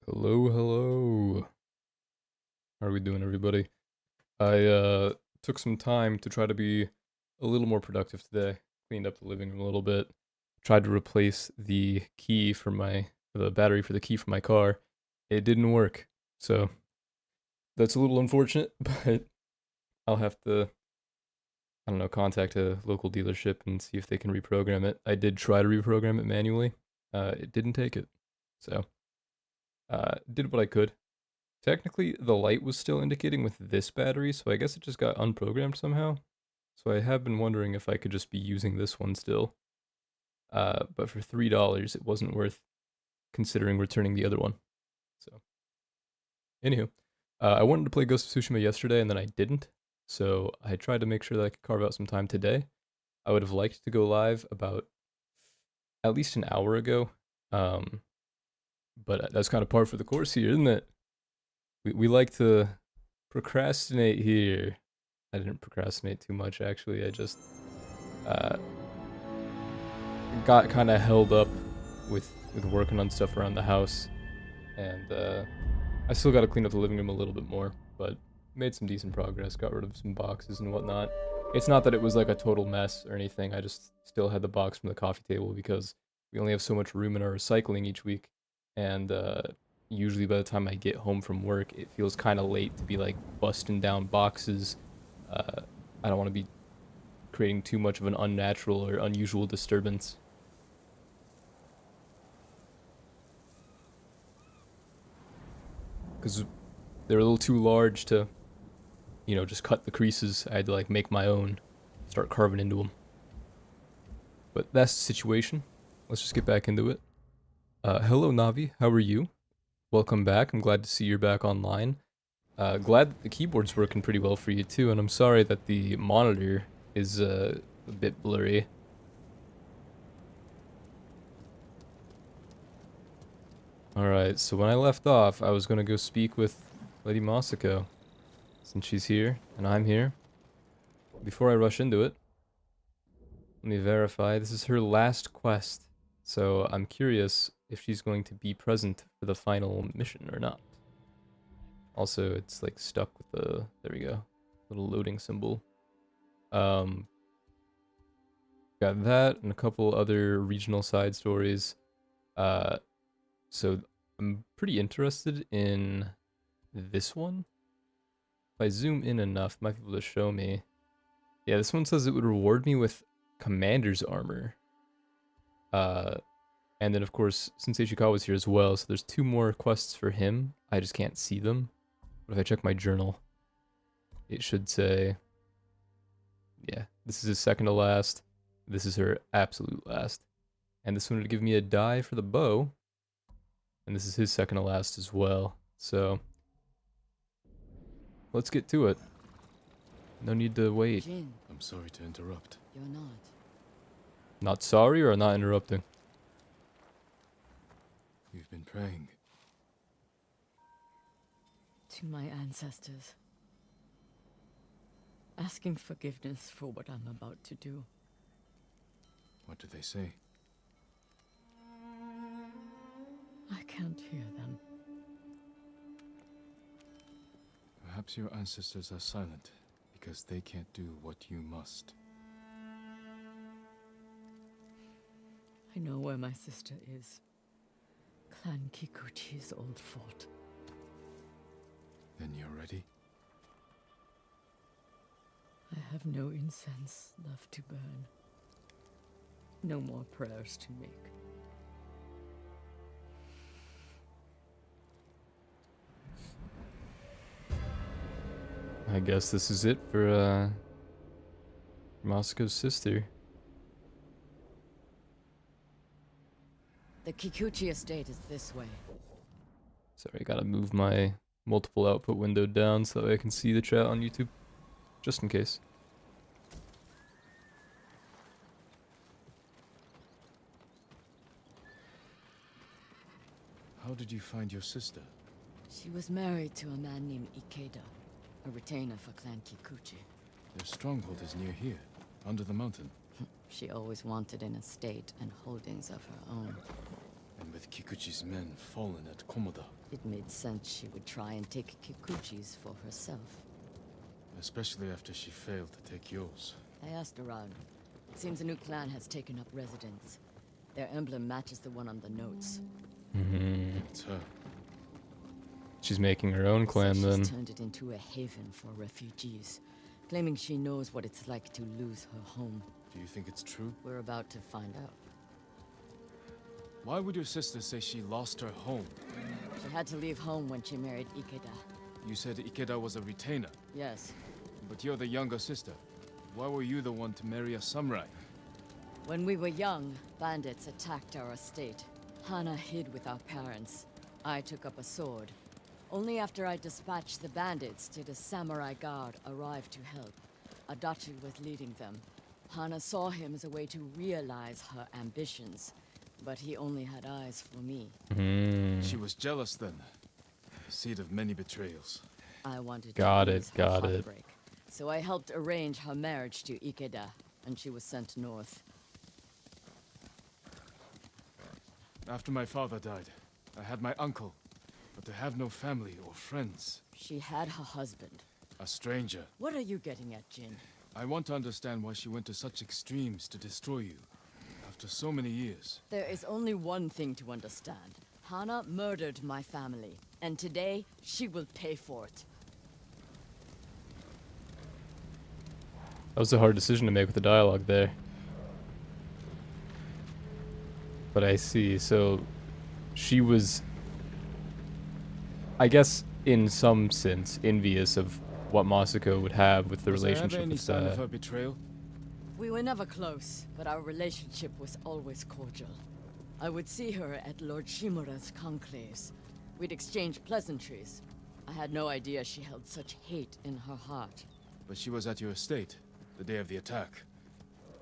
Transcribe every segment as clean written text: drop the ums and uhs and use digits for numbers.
Hello, hello. How are we doing, everybody? I took some time to try to be a little more productive today. Cleaned up the living room a little bit. Tried to replace the battery for the key for my car. It didn't work. So that's a little unfortunate, but I'll have to, I don't know, contact a local dealership and see if they can reprogram it. I did try to reprogram it manually. It didn't take it. So, did what I could. Technically, the light was still indicating with this battery, so I guess it just got unprogrammed somehow. So I have been wondering if I could just be using this one still. But for $3, it wasn't worth considering returning the other one. So, anywho, I wanted to play Ghost of Tsushima yesterday, and then I didn't. So I tried to make sure that I could carve out some time today. I would have liked to go live about at least an hour ago. Um, but that's kind of par for the course here, isn't it? We like to procrastinate here. I didn't procrastinate too much, actually. I just uh, got kind of held up with working on stuff around the house, and I still got to clean up the living room a little bit more, but made some decent progress. Got rid of some boxes and whatnot. It's not that it was like a total mess or anything. I just still had the box from the coffee table because we only have so much room in our recycling each week, and usually by the time I get home from work, it feels kind of late to be like busting down boxes. I don't want to be creating too much of an unnatural or unusual disturbance. Because they're a little too large to, just cut the creases. I had to like make my own, start carving into them. But that's the situation. Let's just get back into it. Hello, Navi. How are you? Welcome back. I'm glad to see you're back online. Glad that the keyboard's working pretty well for you too, and I'm sorry that the monitor is a bit blurry. Alright, so when I left off, I was gonna go speak with Lady Masako, since she's here, and I'm here. Before I rush into it, let me verify, this is her last quest, so I'm curious if she's going to be present for the final mission or not. Also, it's like stuck with the, there we go, little loading symbol. Um, got that and a couple other regional side stories. So I'm pretty interested in this one. If I zoom in enough, might be able to show me. Yeah, this one says it would reward me with commander's armor. And then of course, Sensei Ishikawa's here as well, so there's two more quests for him. I just can't see them. But if I check my journal, it should say, yeah, this is his second to last. This is her absolute last. And this one would give me a die for the bow. And this is his second to last as well. So, let's get to it. No need to wait. Jin, I'm sorry to interrupt. you're not. Not sorry or not interrupting? You've been praying. To my ancestors. Asking forgiveness for what I'm about to do. What do they say? I can't hear them. Perhaps your ancestors are silent because they can't do what you must. I know where my sister is. Clan Kikuchi's old fort. Then you're ready? I have no incense left to burn. No more prayers to make. I guess this is it for Masako's sister. The Kikuchi estate is this way. Sorry, I gotta move my multiple output window down so that I can see the chat on YouTube. Just in case. How did you find your sister? She was married to a man named Ikeda, a retainer for Clan Kikuchi. Their stronghold is near here, under the mountain. She always wanted an estate and holdings of her own. And with Kikuchi's men fallen at Komoda, It made sense she would try and take Kikuchi's for herself. Especially after she failed to take yours. I asked around. It seems a new clan has taken up residence. Their emblem matches the one on the notes. It's her. She's making her own clan She's then. turned it into a haven for refugees, claiming she knows what it's like to lose her home. Do you think it's true? We're about to find out. Why would your sister say she lost her home? She had to leave home when she married Ikeda. You said Ikeda was a retainer, Yes. but you're the younger sister. Why were you the one to marry a samurai? When we were young, bandits attacked our estate. Hana hid with our parents. I took up a sword. Only after I dispatched the bandits did a samurai guard arrive to help. Adachi was leading them. Hana saw him as a way to realize her ambitions, but he only had eyes for me. She was jealous then. Seed of many betrayals. I wanted Got to it, ease her got it. heartbreak. So I helped arrange her marriage to Ikeda, and she was sent north. After my father died, I had my uncle. But to have no family or friends, She had her husband. a stranger. What are you getting at, Jin? I want to understand why she went to such extremes to destroy you. After so many years. There is only one thing to understand. Hana murdered my family, and today she will pay for it. That was a hard decision to make with the dialogue there. But I see, so she was, I guess, in some sense, envious of what Masako would have with the Was there ever relationship any with sign of her betrayal? We were never close, but our relationship was always cordial. I would see her at Lord Shimura's conclaves. We'd exchange pleasantries. I had no idea she held such hate in her heart. But she was at your estate, the day of the attack.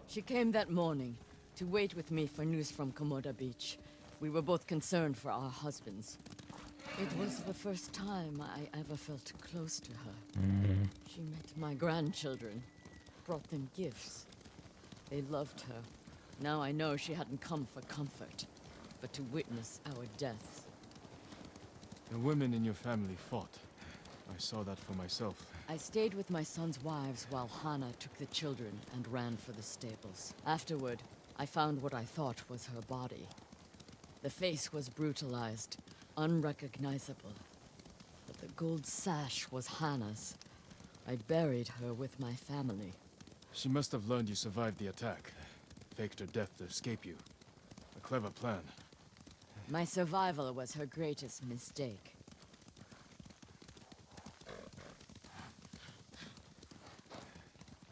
She came that morning to wait with me for news from Komoda Beach. We were both concerned for our husbands. It was the first time I ever felt close to her. She met my grandchildren, brought them gifts. They loved her. Now I know she hadn't come for comfort, but to witness our deaths. The women in your family fought. I saw that for myself. I stayed with my son's wives while Hana took the children and ran for the stables. Afterward, I found what I thought was her body. The face was brutalized, unrecognizable. But the gold sash was Hana's. I buried her with my family. She must have learned you survived the attack. Faked her death to escape you. A clever plan. My survival was her greatest mistake.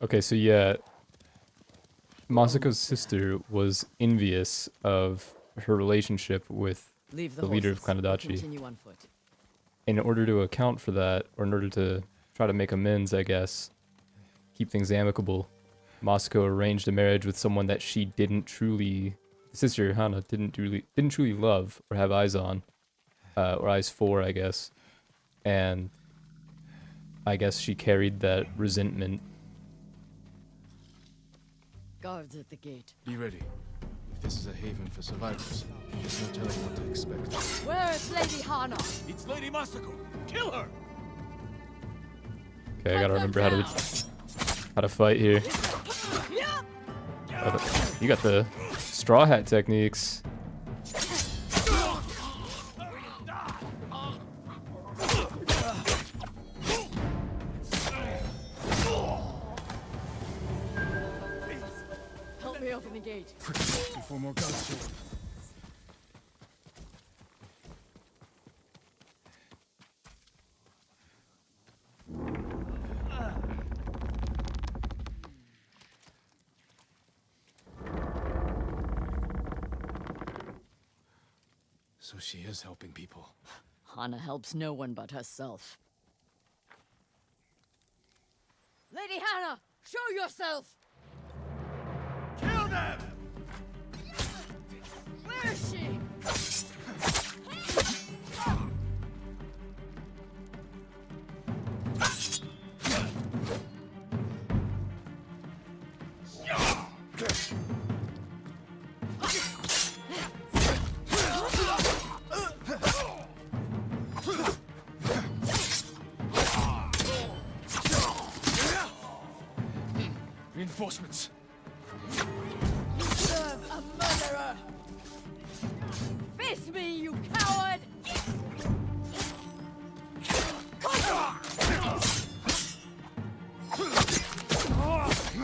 Okay, so yeah, Masako's sister was envious of her relationship with Leave the the leader of horses. We'll Kanadachi. continue on foot. In order to account for that, or in order to try to make amends, I guess, keep things amicable, Masako arranged a marriage with someone that she didn't truly, sister Hana didn't truly love or have eyes on, or eyes for, I guess. And I guess she carried that resentment. Guards at the gate. Be ready. If this is a haven for survivors, there's no telling what to expect. Where is Lady Hana? It's Lady Masako! Kill her! Okay, I gotta remember how to fight here. You got the straw hat techniques. Help me open the gate. Before more guards show up. So she is helping people. Hana helps no one but herself. Lady Hana, show yourself! Kill them! Where is she? reinforcements. You serve a murderer! Face me, you coward!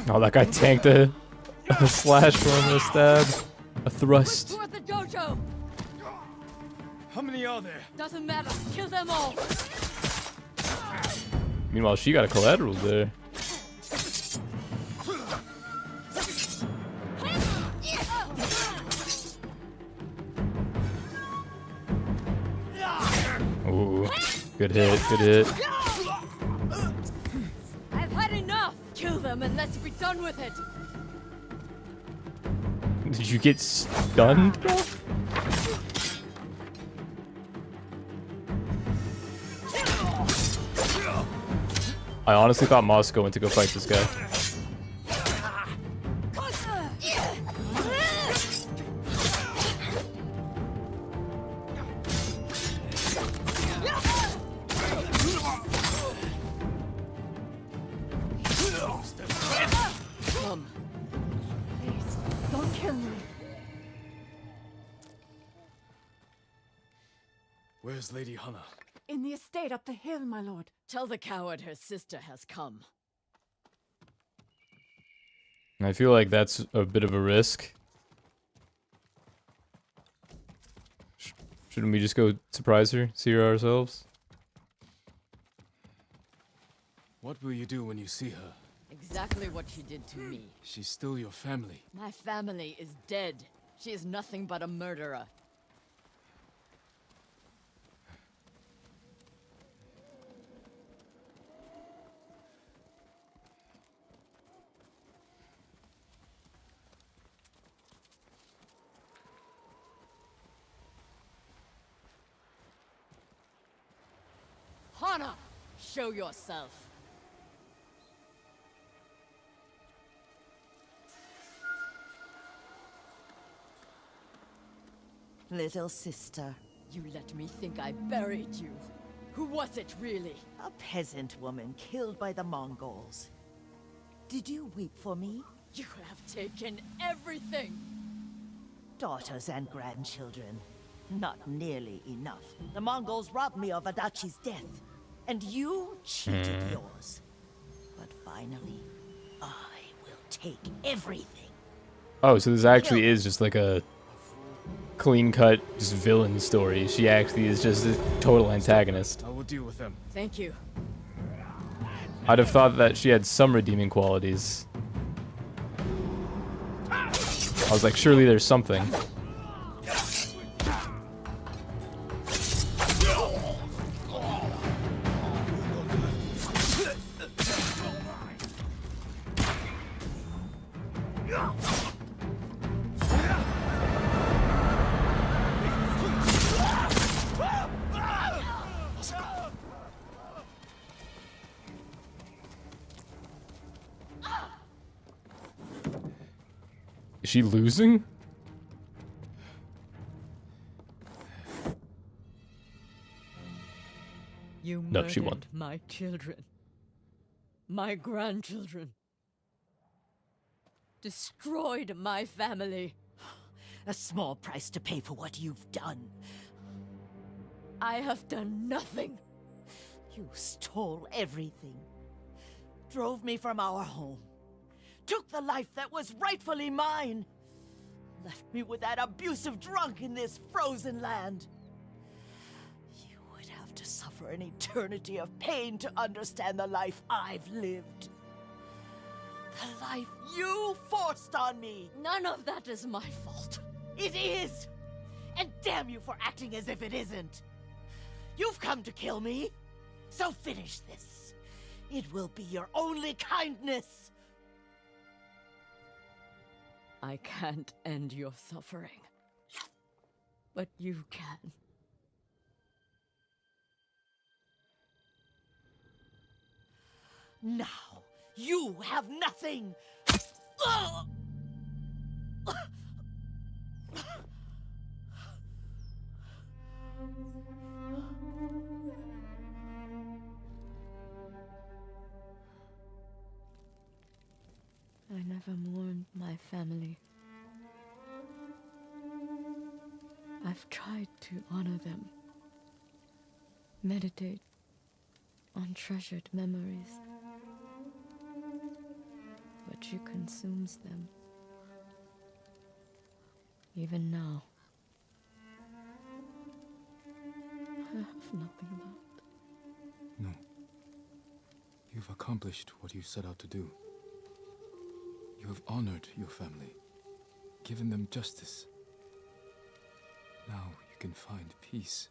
Oh, that guy tanked a slash from a stab. A thrust. Toward the dojo! How many are there? Doesn't matter, kill them all! Meanwhile, she got a collateral there. Ooh, good hit, good hit. I've had enough! Kill them and let's be done with it! Did you get stunned, bro? I honestly thought Moscow went to go fight this guy. Come. Please, don't kill me. Where's Lady Hannah? In the estate up the hill, my lord. Tell the coward her sister has come. I feel like that's a bit of a risk. Shouldn't we just go surprise her, see her ourselves? What will you do when you see her? Exactly what she did to me. She's still your family. My family is dead. She is nothing but a murderer. Hana, show yourself. Little sister, You let me think I buried you. Who was it, really? a peasant woman killed by the Mongols. Did you weep for me? You have taken everything! Daughters and grandchildren. Not nearly enough. The Mongols robbed me of Adachi's death, and you cheated yours. But finally, I will take everything. Oh, so this actually is just like a clean-cut, just villain story. She actually is just a total antagonist. I will deal with them. Thank you. I'd have thought that she had some redeeming qualities. I was like, surely there's something. Is she losing? You No, she won. my children. My grandchildren. Destroyed my family. A small price to pay for what you've done. I have done nothing. You stole everything. Drove me from our home. Took the life that was rightfully mine. Left me with that abusive drunk in this frozen land. You would have to suffer an eternity of pain to understand the life I've lived. The life you forced on me. None of that is my fault. It is! And damn you for acting as if it isn't. You've come to kill me, so finish this. It will be your only kindness. I can't end your suffering. But you can. Now, you have nothing! I never mourned my family. I've tried to honor them, meditate on treasured memories, but she consumes them. Even now, I have nothing left. No. You've accomplished what you set out to do. You have honored your family, given them justice. Now you can find peace.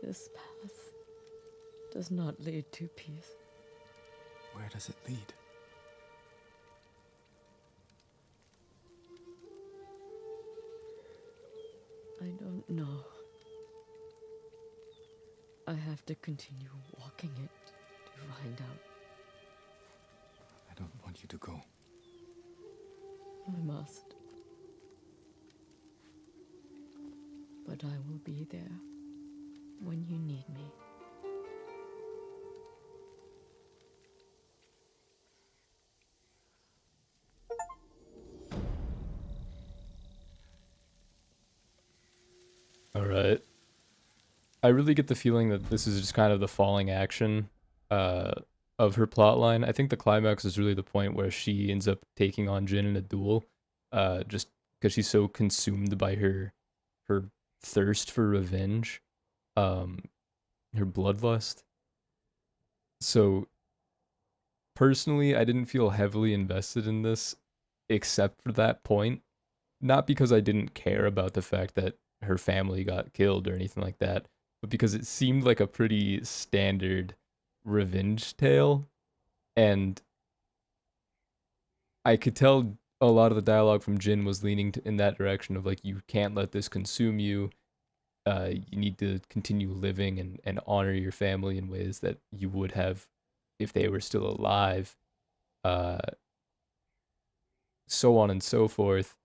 This path does not lead to peace. Where does it lead? I don't know. I have to continue walking it to find out. I don't want you to go. I must. But I will be there when you need me. All right. I really get the feeling that this is just kind of the falling action of her plotline. I think the climax is really the point where she ends up taking on Jin in a duel, just because she's so consumed by her thirst for revenge, um, her bloodlust. So personally, I didn't feel heavily invested in this, except for that point. Not because I didn't care about the fact that her family got killed or anything like that, but because it seemed like a pretty standard revenge tale, and I could tell a lot of the dialogue from Jin was leaning in that direction of like, you can't let this consume you. You need to continue living and honor your family in ways that you would have if they were still alive. So on and so forth.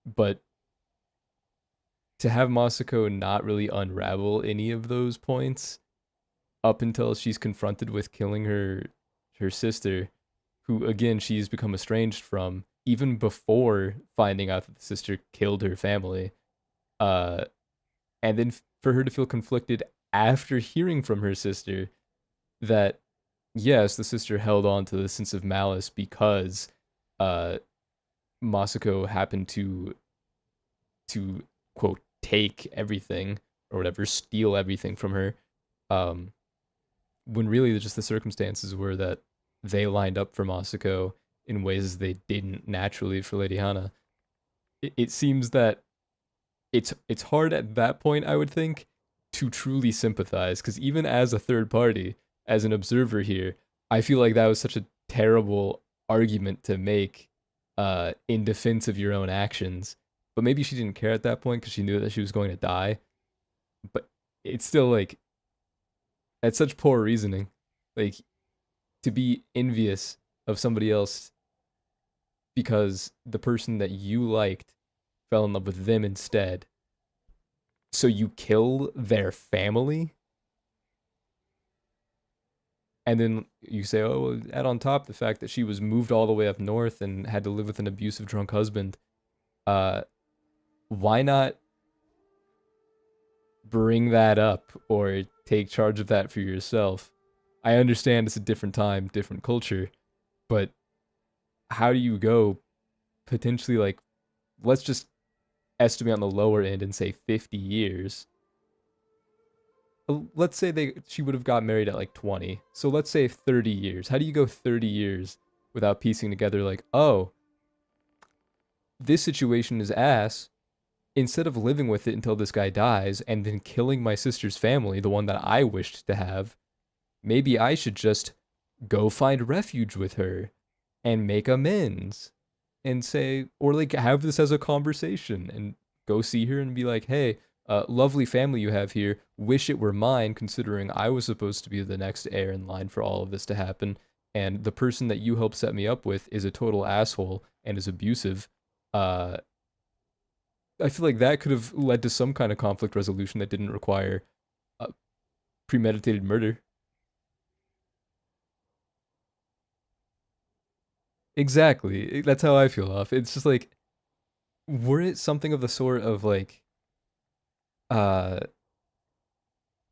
But to have Masako not really unravel any of those points up until she's confronted with killing her sister, who again she's become estranged from even before finding out that the sister killed her family, and then for her to feel conflicted after hearing from her sister that yes, the sister held on to the sense of malice because Masako happened to quote take everything or whatever, steal everything from her, when really just the circumstances were that they lined up for Masako in ways they didn't naturally for Lady Hana. It seems that it's hard at that point, I would think, to truly sympathize, because even as a third party, as an observer here, I feel like that was such a terrible argument to make in defense of your own actions. But maybe she didn't care at that point because she knew that she was going to die. But it's still like, that's such poor reasoning. Like, to be envious of somebody else because the person that you liked fell in love with them instead. So you kill their family? And then you say, oh, add on top the fact that she was moved all the way up north and had to live with an abusive drunk husband. Why not bring that up or take charge of that for yourself? I understand it's a different time, different culture, but how do you go potentially, like, let's just estimate on the lower end and say 50 years. Let's say she would have got married at like 20. So let's say 30 years. How do you go 30 years without piecing together like, oh, this situation is ass. Instead of living with it until this guy dies and then killing my sister's family, the one that I wished to have, maybe I should just go find refuge with her and make amends and say, or like have this as a conversation and go see her and be like, hey, lovely family you have here. Wish it were mine, considering I was supposed to be the next heir in line for all of this to happen. And the person that you helped set me up with is a total asshole and is abusive. I feel like that could have led to some kind of conflict resolution that didn't require premeditated murder. exactly. That's how I feel off. It's just like, were it something of the sort of like, uh,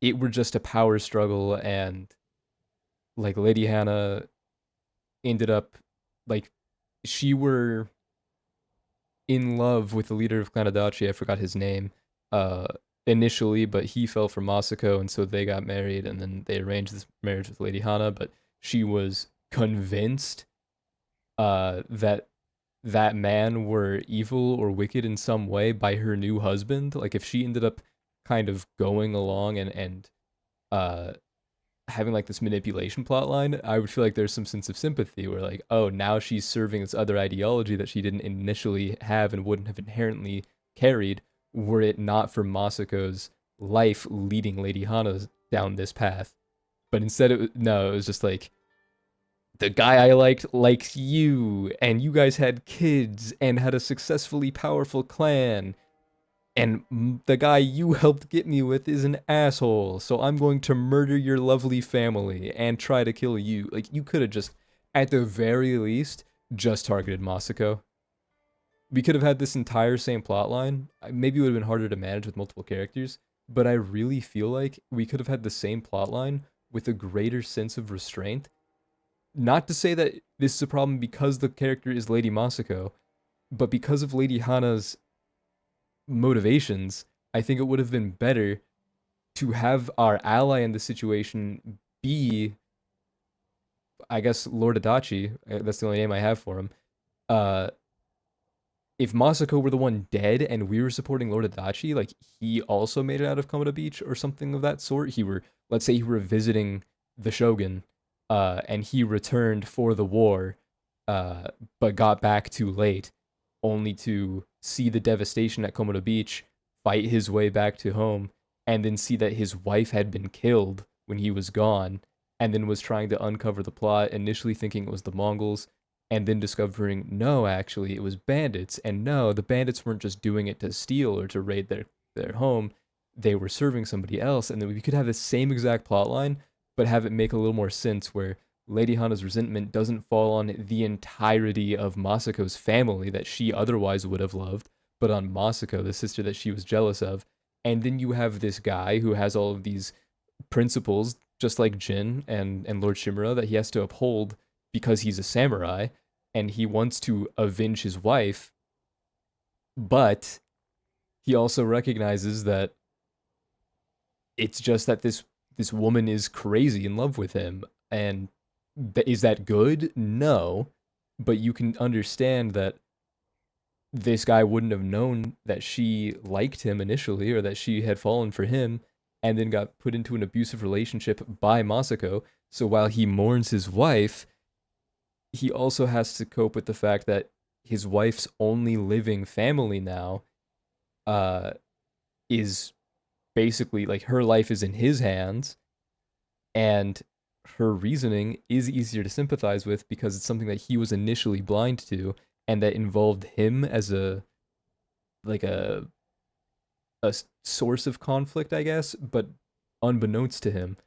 it were just a power struggle and like Lady Hannah ended up like she were in love with the leader of Clan Adachi. I forgot his name. Uh, Initially, but he fell for Masako, and so they got married, and then they arranged this marriage with Lady Hana. But she was convinced that that man were evil or wicked in some way by her new husband. Like if she ended up kind of going along and uh having like this manipulation plot line, I would feel like there's some sense of sympathy where like, oh, now she's serving this other ideology that she didn't initially have and wouldn't have inherently carried were it not for Masako's life leading Lady Hana down this path. But instead, no, it was just like the guy I liked likes you, and you guys had kids and had a successfully powerful clan, and the guy you helped get me with is an asshole, so I'm going to murder your lovely family and try to kill you. Like, you could have just, at the very least, just targeted Masako. We could have had this entire same plot line. Maybe it would have been harder to manage with multiple characters, but I really feel like we could have had the same plot line with a greater sense of restraint. Not to say that this is a problem because the character is Lady Masako, but because of Lady Hana's motivations, I think it would have been better to have our ally in the situation be, I guess, Lord Adachi. That's the only name I have for him. Uh, if Masako were the one dead and we were supporting Lord Adachi, like he also made it out of Komoda Beach or something of that sort. Let's say he were visiting the Shogun, and he returned for the war, but got back too late, only to see the devastation at Komoda Beach, fight his way back to home, and then see that his wife had been killed when he was gone, and then was trying to uncover the plot, initially thinking it was the Mongols, and then discovering, no, actually, it was bandits, and no, the bandits weren't just doing it to steal or to raid their home, they were serving somebody else, and then we could have the same exact plot line, but have it make a little more sense where Lady Hana's resentment doesn't fall on the entirety of Masako's family that she otherwise would have loved, but on Masako, the sister that she was jealous of. And then you have this guy who has all of these principles, just like Jin and Lord Shimura, that he has to uphold because he's a samurai, and he wants to avenge his wife, but he also recognizes that it's just that this woman is crazy in love with him, and is that good? No, but you can understand that this guy wouldn't have known that she liked him initially or that she had fallen for him and then got put into an abusive relationship by Masako. So while he mourns his wife, he also has to cope with the fact that his wife's only living family now is basically like her life is in his hands, and her reasoning is easier to sympathize with because it's something that he was initially blind to and that involved him as a like a source of conflict, I guess, but unbeknownst to him.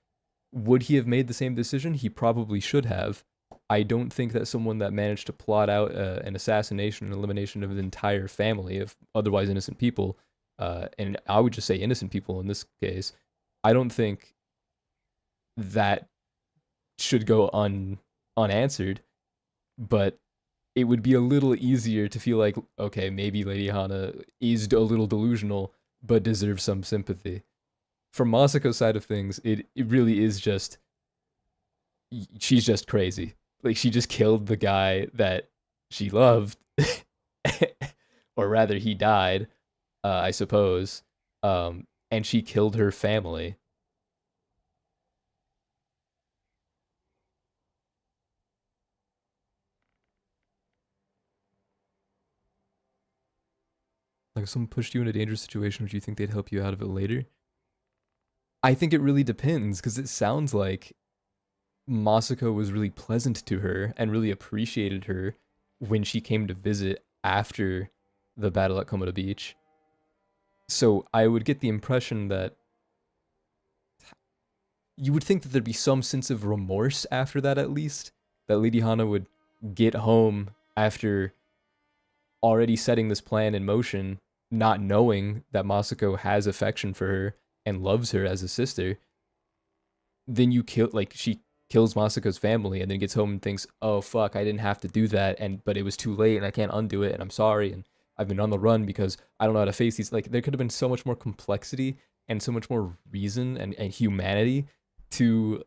Would he have made the same decision? He probably should have. I don't think that someone that managed to plot out an assassination and elimination of an entire family of otherwise innocent people, and I would just say innocent people in this case, I don't think that should go unanswered, but it would be a little easier to feel like, okay, maybe Lady Hana is a little delusional, but deserves some sympathy. From Masako's side of things, it really is just, she's just crazy. Like, she just killed the guy that she loved, or rather, he died, I suppose, and she killed her family. Like, if someone pushed you in a dangerous situation, would you think they'd help you out of it later? I think it really depends, because it sounds like Masako was really pleasant to her and really appreciated her when she came to visit after the battle at Komoda Beach. So I would get the impression that you would think that there'd be some sense of remorse after that, at least. That Lady Hana would get home after already setting this plan in motion, not knowing that Masako has affection for her and loves her as a sister, then you kill, like, she kills Masako's family and then gets home and thinks, oh fuck, I didn't have to do that, and but it was too late and I can't undo it and I'm sorry and I've been on the run because I don't know how to face these. Like, there could have been so much more complexity and so much more reason and humanity to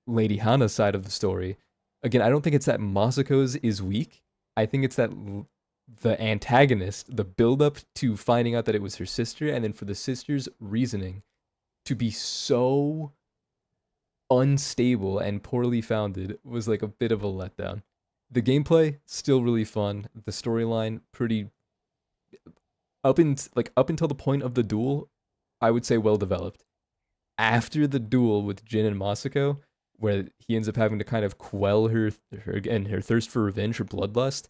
Lady Hana's side of the story. Again, I don't think it's that Masako's is weak. I think it's that the antagonist, the build up to finding out that it was her sister, and then for the sister's reasoning to be so unstable and poorly founded was like a bit of a letdown. The gameplay still really fun. The storyline pretty up until the point of the duel, I would say well developed. After the duel with Jin and Masako, where he ends up having to kind of quell her thirst for revenge, her bloodlust,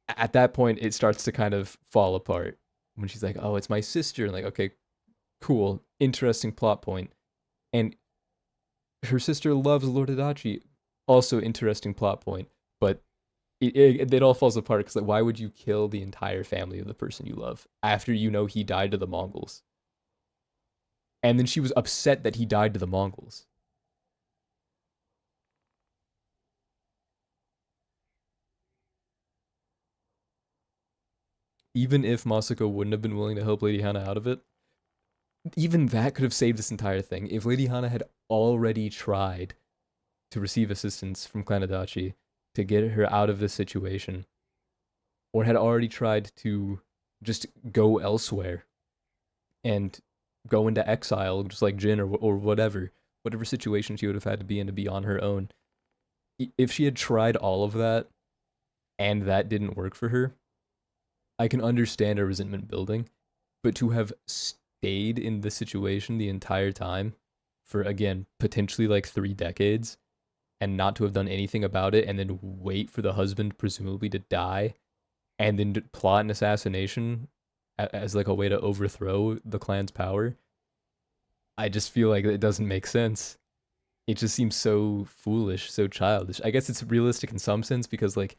at that point it starts to kind of fall apart. When she's like, "Oh, it's my sister," and like, okay, cool, interesting plot point, and her sister loves Lord Adachi, also interesting plot point, but it all falls apart because, like, why would you kill the entire family of the person you love after you know he died to the Mongols? And then she was upset that he died to the Mongols. Even if Masako wouldn't have been willing to help Lady Hana out of it, even that could have saved this entire thing. If Lady Hana had already tried to receive assistance from Clan Adachi to get her out of this situation, or had already tried to just go elsewhere and go into exile, just like Jin, or whatever situation she would have had to be in to be on her own. If she had tried all of that and that didn't work for her, I can understand a resentment building, but to have stayed in the situation the entire time for, again, potentially like 3 decades and not to have done anything about it, and then wait for the husband presumably to die and then plot an assassination as like a way to overthrow the clan's power, I just feel like it doesn't make sense. It just seems so foolish, so childish. I guess it's realistic in some sense because, like,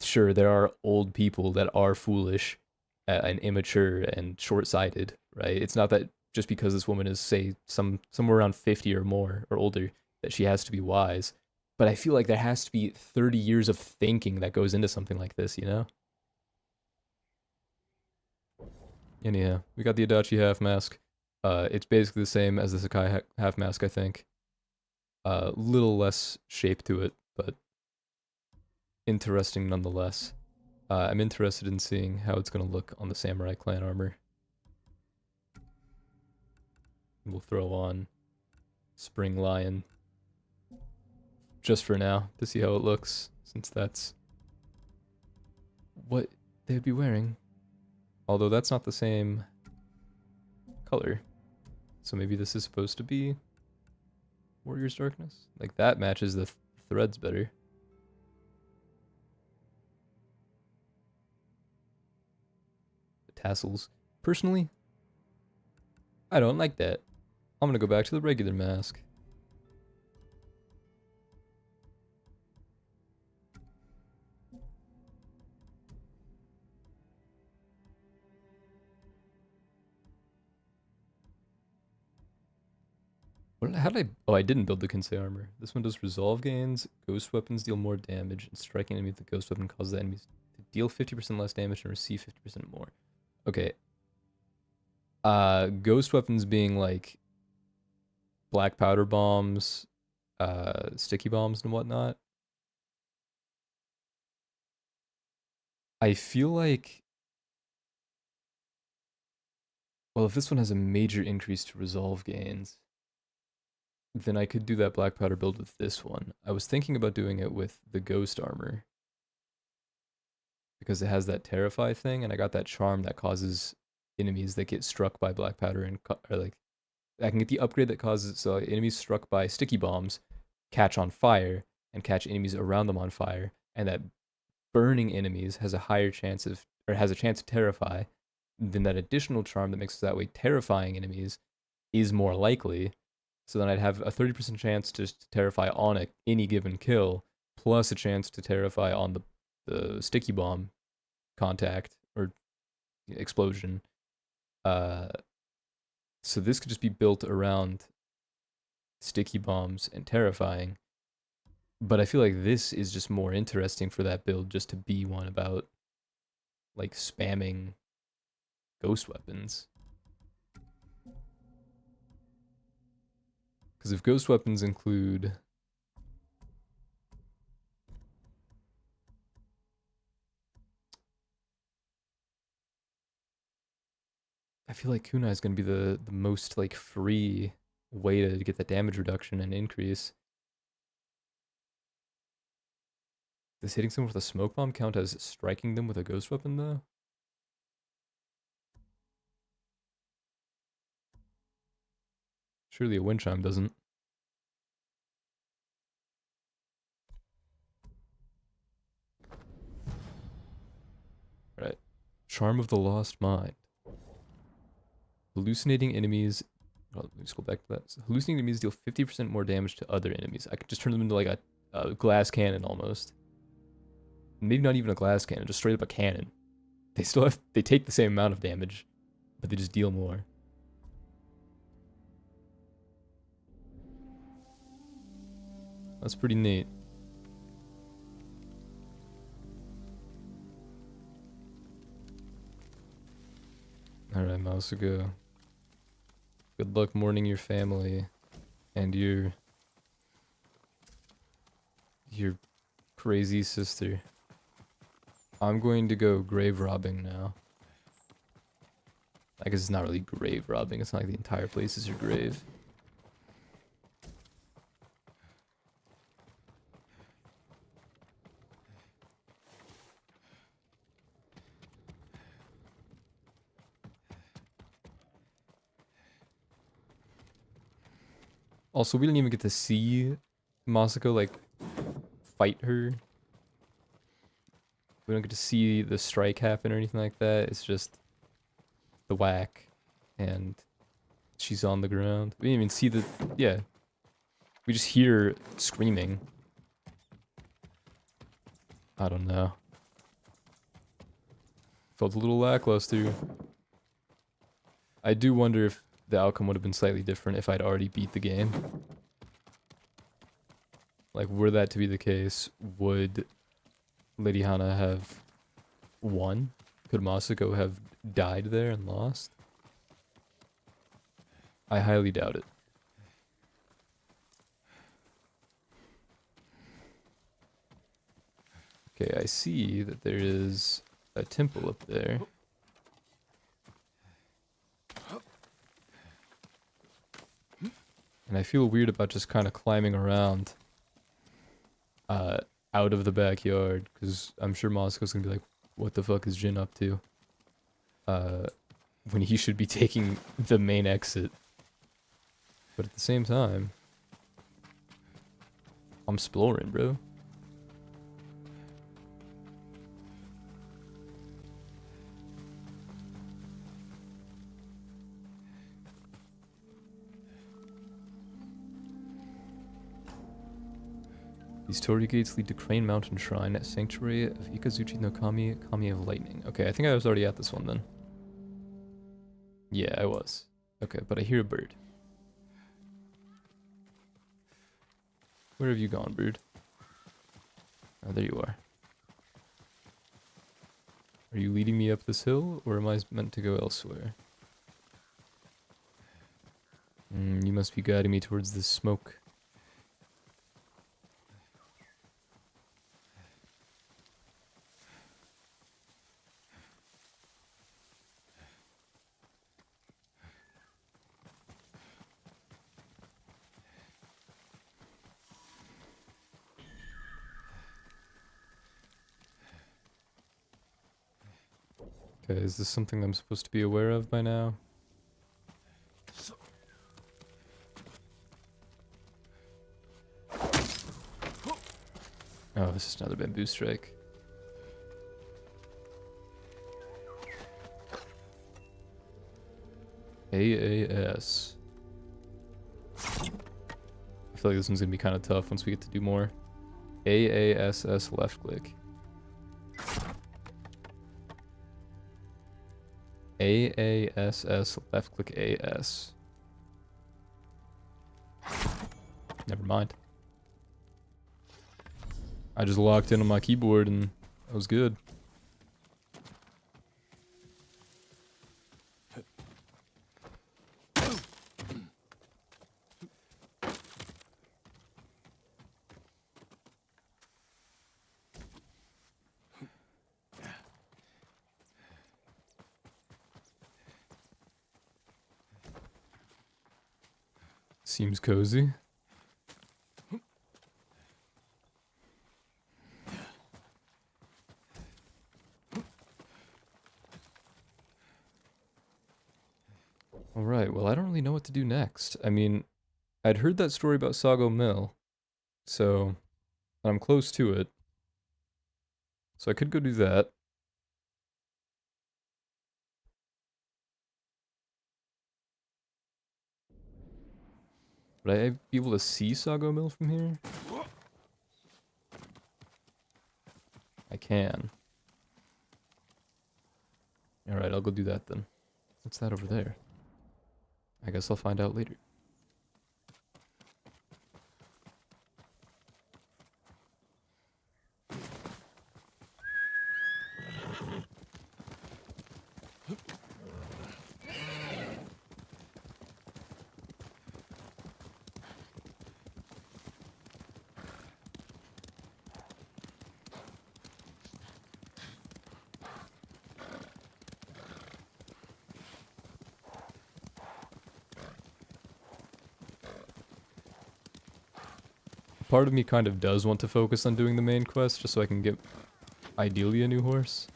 sure, there are old people that are foolish and immature and short-sighted, right? It's not that just because this woman is, say, somewhere around 50 or more or older, that she has to be wise. But I feel like there has to be 30 years of thinking that goes into something like this, you know? Anyhow, we got the Adachi half mask. It's basically the same as the Sakai half mask, I think. Little less shape to it, but interesting nonetheless. I'm interested in seeing how it's going to look on the Samurai Clan armor. We'll throw on Spring Lion just for now to see how it looks, since that's what they'd be wearing. Although that's not the same color. So maybe this is supposed to be Warrior's Darkness? Like, that matches the threads better. The tassels. Personally, I don't like that. I'm gonna go back to the regular mask. How did I... Oh, I didn't build the Kensei armor. This one does resolve gains, ghost weapons deal more damage, and striking enemy with the ghost weapon causes the enemies to deal 50% less damage and receive 50% more. Okay. Ghost weapons being like black powder bombs, sticky bombs and whatnot. I feel like... Well, if this one has a major increase to resolve gains, then I could do that black powder build with this one. I was thinking about doing it with the ghost armor, because it has that terrify thing, and I got that charm that causes enemies that get struck by black powder and or like, I can get the upgrade that causes, so enemies struck by sticky bombs catch on fire and catch enemies around them on fire, and that burning enemies has a higher chance of, or has a chance to terrify. Then that additional charm that makes it that way terrifying enemies is more likely. So then I'd have a 30% chance to terrify on any given kill, plus a chance to terrify on the sticky bomb contact or explosion. So this could just be built around sticky bombs and terrifying. But I feel like this is just more interesting for that build, just to be one about like spamming ghost weapons. Because if ghost weapons include I feel like kunai is going to be the most like free way to get the damage reduction and increase. Does hitting someone with a smoke bomb count as striking them with a ghost weapon though? Surely a wind chime doesn't. Right. Charm of the Lost Mind. Hallucinating enemies. Well, let me just go back to that. So hallucinating enemies deal 50% more damage to other enemies. I could just turn them into like a glass cannon almost. Maybe not even a glass cannon, just straight up a cannon. They still have, they take the same amount of damage, but they just deal more. That's pretty neat. Alright, Masuko. Good luck mourning your family and your crazy sister. I'm going to go grave robbing now. I guess it's not really grave robbing, it's not like the entire place is your grave. Also, we didn't even get to see Masako, like, fight her. We don't get to see the strike happen or anything like that. It's just the whack, and she's on the ground. We didn't even see the... yeah. We just hear screaming. I don't know. Felt a little lackluster. I do wonder if the outcome would have been slightly different if I'd already beat the game. Like, were that to be the case, would Lady Hana have won? Could Masako have died there and lost? I highly doubt it. Okay, I see that there is a temple up there. And I feel weird about just kind of climbing around out of the backyard, because I'm sure Moscow's gonna be like, what the fuck is Jin up to? When he should be taking the main exit. But at the same time, I'm exploring, bro. These torii gates lead to Crane Mountain Shrine at Sanctuary of Ikazuchi no Kami, Kami of Lightning. Okay, I think I was already at this one then. Yeah, I was. Okay, but I hear a bird. Where have you gone, bird? Oh, there you are. Are you leading me up this hill, or am I meant to go elsewhere? You must be guiding me towards this smoke. Okay, is this something I'm supposed to be aware of by now? Oh, this is another bamboo strike. AAS. I feel like this one's gonna be kind of tough once we get to do more. AASS left click. AASS left click AS. Never mind. I just locked in on my keyboard and that was good. Seems cozy. Alright, well I don't really know what to do next. I mean, I'd heard that story about Sago Mill, so I'm close to it. So I could go do that. Would I be able to see Sago Mill from here? I can. Alright, I'll go do that then. What's that over there? I guess I'll find out later. Part of me kind of does want to focus on doing the main quest, just so I can get, ideally, a new horse.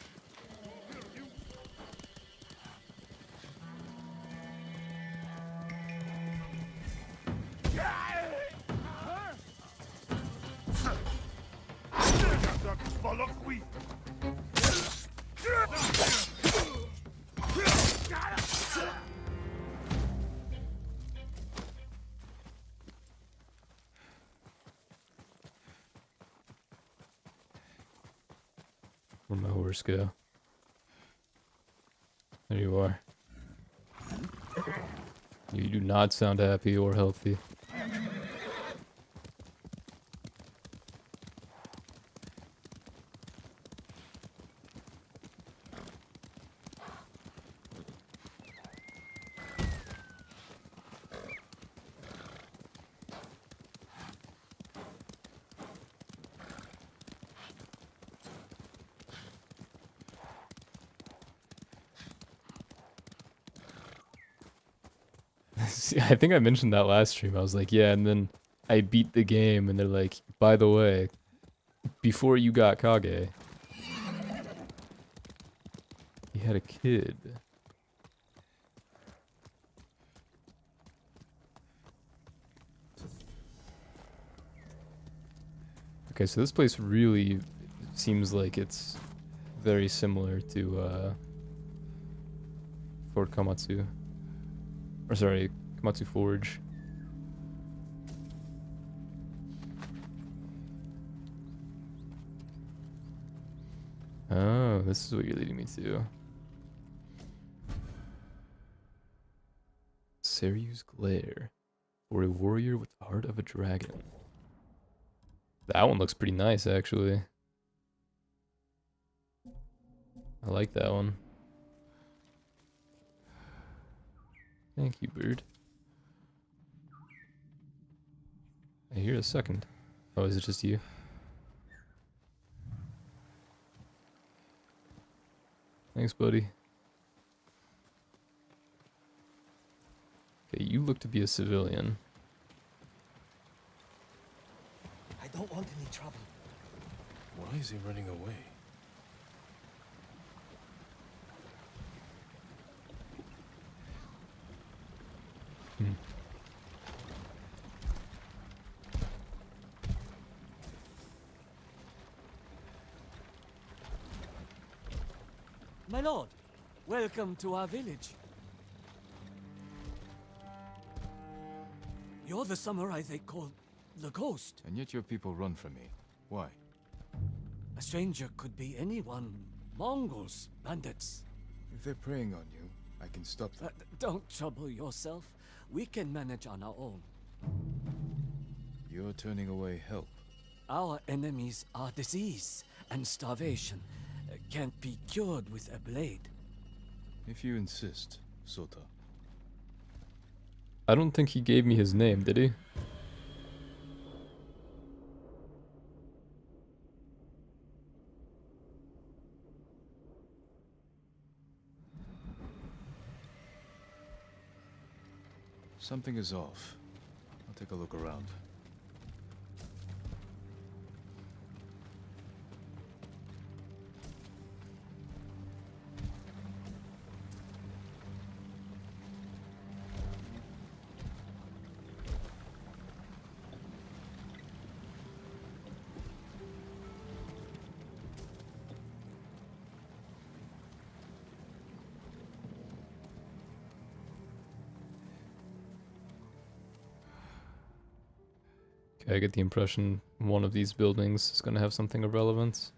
Where'd my horse go? There you are. You do not sound happy or healthy. See, I think I mentioned that last stream. I was like, yeah, and then I beat the game, and they're like, by the way, before you got Kage, he had a kid. Okay, so this place really seems like it's very similar to Fort Komatsu. Or sorry, Komatsu Forge. Oh, this is what you're leading me to. Seryu's Glare. For a warrior with the heart of a dragon. That one looks pretty nice, actually. I like that one. Thank you, bird. I hear a second. Oh, is it just you? Thanks, buddy. Okay, you look to be a civilian. I don't want any trouble. Why is he running away? Hmm. My lord, welcome to our village. You're the samurai they call the Ghost. And yet your people run from me. Why? A stranger could be anyone. Mongols, bandits. If they're preying on you, I can stop them. Don't trouble yourself. We can manage on our own. You're turning away help. Our enemies are disease and starvation. Can't be cured with a blade. If you insist, Sota. I don't think he gave me his name, did he? Something is off. I'll take a look around. Okay, I get the impression one of these buildings is gonna have something of relevance.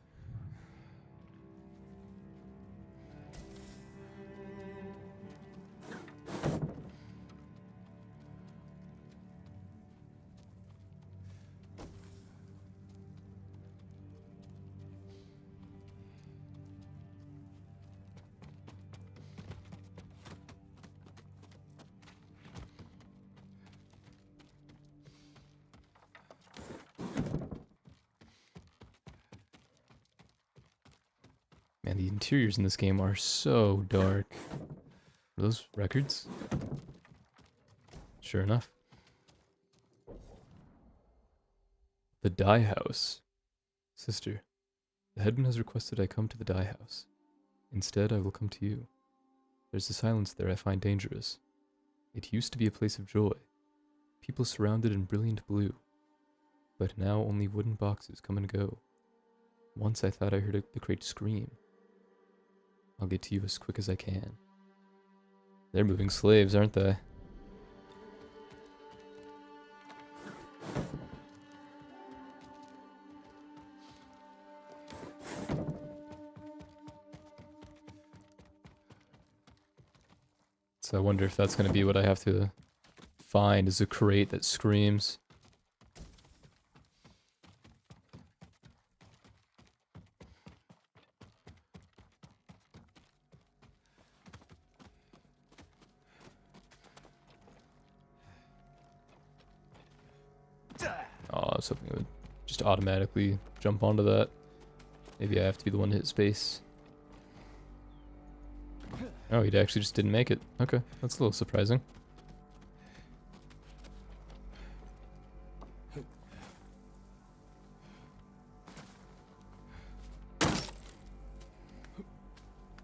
Man, the interiors in this game are so dark. Are those records? Sure enough. The dye house. Sister, the headman has requested I come to the dye house. Instead, I will come to you. There's a silence there I find dangerous. It used to be a place of joy. People surrounded in brilliant blue. But now only wooden boxes come and go. Once I thought I heard the crate scream. I'll get to you as quick as I can. They're moving slaves, aren't they? So I wonder if that's going to be what I have to find, is a crate that screams. Oh, I was hoping it would just automatically jump onto that. Maybe I have to be the one to hit space. Oh, he actually just didn't make it. Okay, that's a little surprising.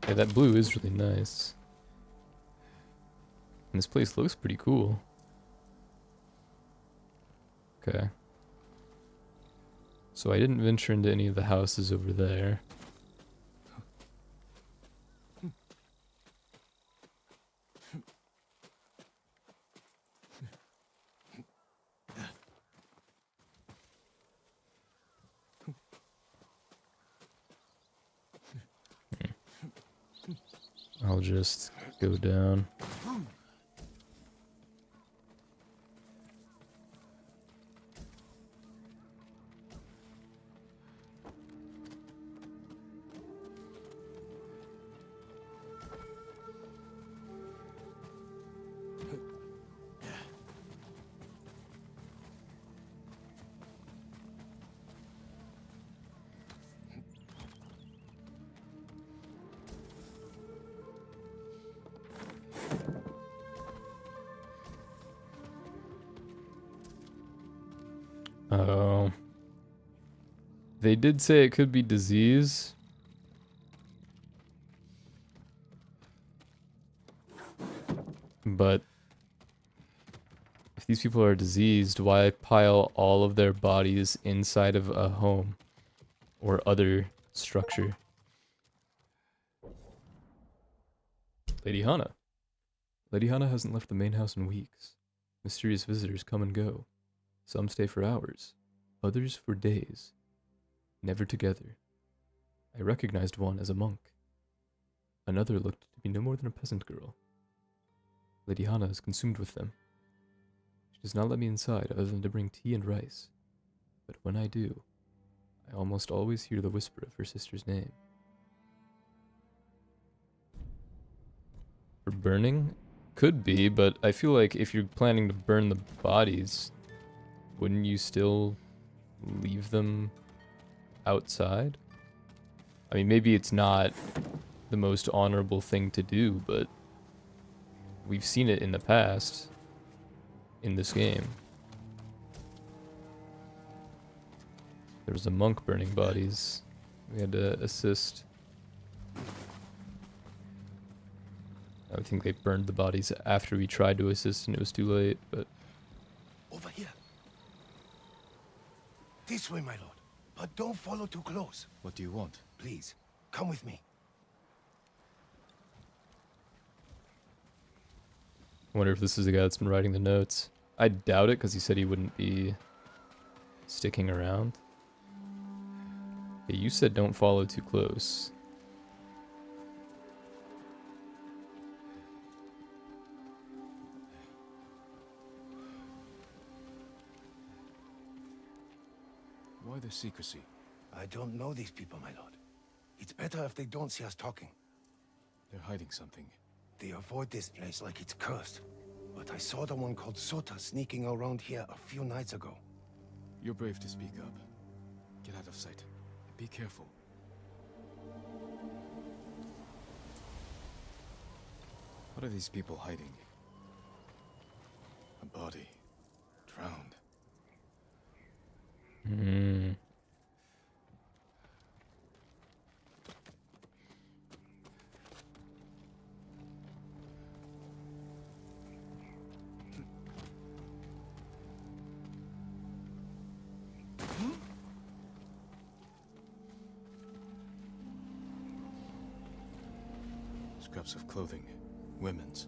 Yeah, that blue is really nice. And this place looks pretty cool. Okay. So I didn't venture into any of the houses over there. I'll just go down. Oh. They did say it could be disease. But if these people are diseased, why pile all of their bodies inside of a home or other structure? Lady Hana. Lady Hana hasn't left the main house in weeks. Mysterious visitors come and go. Some stay for hours, others for days. never together. I recognized one as a monk. Another looked to be no more than a peasant girl. Lady Hana is consumed with them. She does not let me inside other than to bring tea and rice. But when I do, I almost always hear the whisper of her sister's name. For burning? Could be, but I feel like if you're planning to burn the bodies, wouldn't you still leave them outside? I mean, maybe it's not the most honorable thing to do, but we've seen it in the past in this game. There was a monk burning bodies. We had to assist. I think they burned the bodies after we tried to assist and it was too late, but... Over here. This way, my lord. But don't follow too close. What do you want? Please, come with me. I wonder if this is the guy that's been writing the notes. I doubt it, because he said he wouldn't be sticking around. Hey, you said don't follow too close. Why the secrecy? I don't know these people, my lord. It's better if they don't see us talking. They're hiding something. They avoid this place like it's cursed. But I saw the one called Sota sneaking around here a few nights ago. You're brave to speak up. Get out of sight. Be careful. What are these people hiding? A body. Drowned. Hmm. Scraps of clothing. Women's.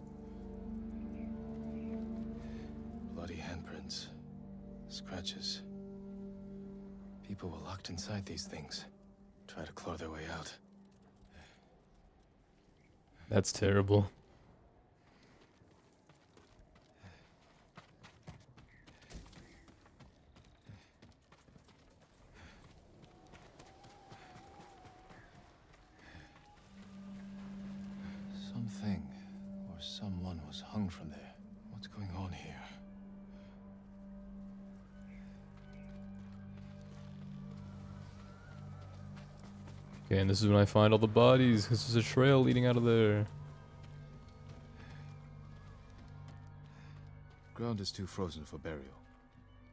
Bloody handprints. Scratches. People were locked inside these things. Try to claw their way out. That's terrible. Something or someone was hung from there. What's going on here? Okay, and this is when I find all the bodies, because there's a trail leading out of there. Ground is too frozen for burial.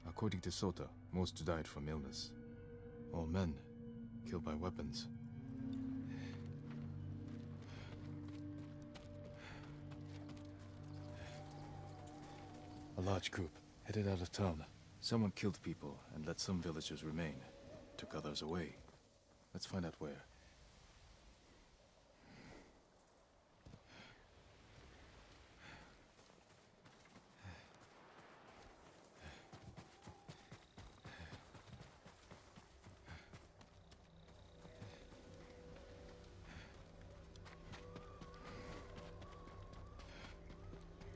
According to Sota, most died from illness. All men, killed by weapons. A large group, headed out of town. Someone killed people and let some villagers remain. Took others away. Let's find out where.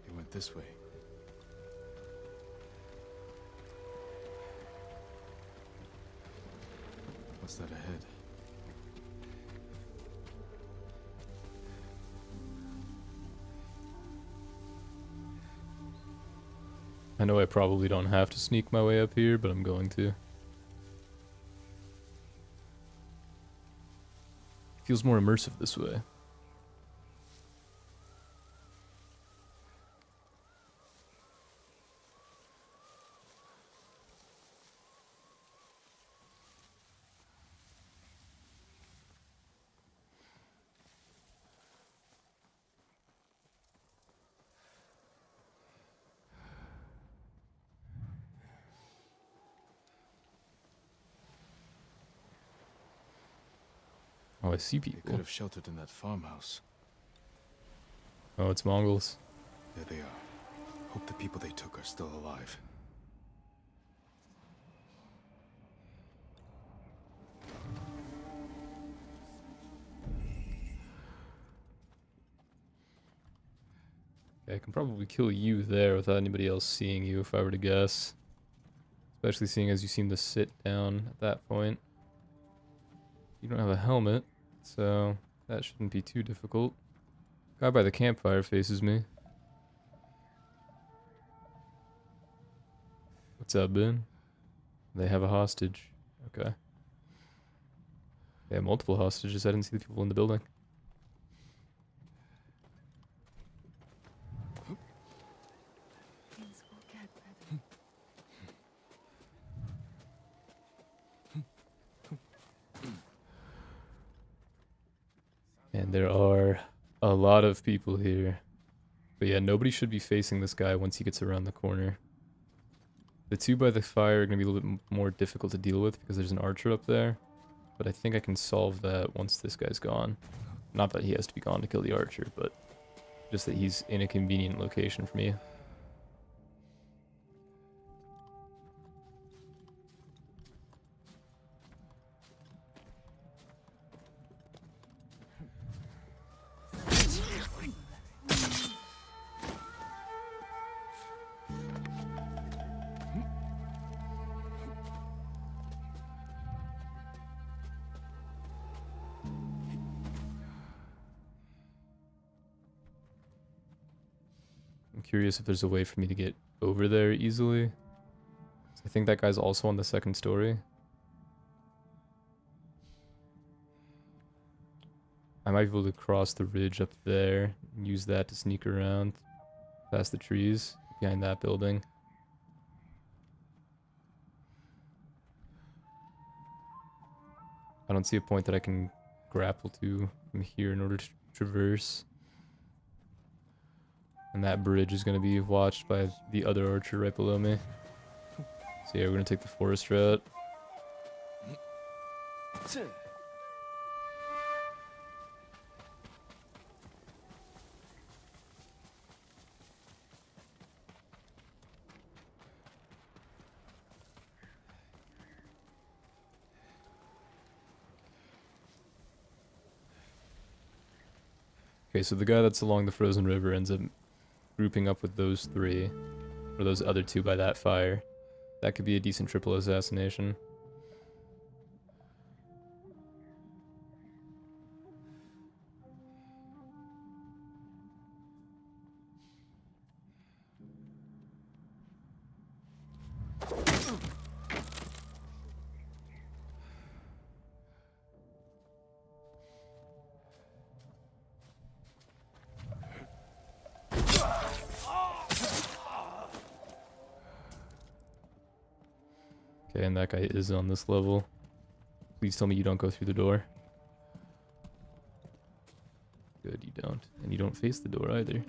They went this way. What's that ahead? I know I probably don't have to sneak my way up here, but I'm going to. Feels more immersive this way. Oh, I see They people. could have sheltered in that farmhouse. Oh, it's Mongols. There they are. Hope the people they took are still alive. I can probably kill you there without anybody else seeing you if I were to guess. Especially seeing as you seem to sit down at that point. You don't have a helmet, so that shouldn't be too difficult. Guy by the campfire faces me. What's up, Ben? They have a hostage. Okay. They have multiple hostages. I didn't see the people in the building. Things will get better. And there are a lot of people here. But yeah, nobody should be facing this guy once he gets around the corner. The two by the fire are going to be a little bit more difficult to deal with because there's an archer up there. But I think I can solve that once this guy's gone. Not that he has to be gone to kill the archer, but just that he's in a convenient location for me. I'm curious if there's a way for me to get over there easily. I think that guy's also on the second story. I might be able to cross the ridge up there and use that to sneak around past the trees behind that building. I don't see a point that I can grapple to from here in order to traverse. And that bridge is going to be watched by the other archer right below me. So yeah, we're going to take the forest route. Okay, so the guy that's along the frozen river ends up grouping up with those three, or those other two by that fire. That could be a decent triple assassination. Okay, and that guy is on this level. Please tell me you don't go through the door. Good, you don't. And you don't face the door either.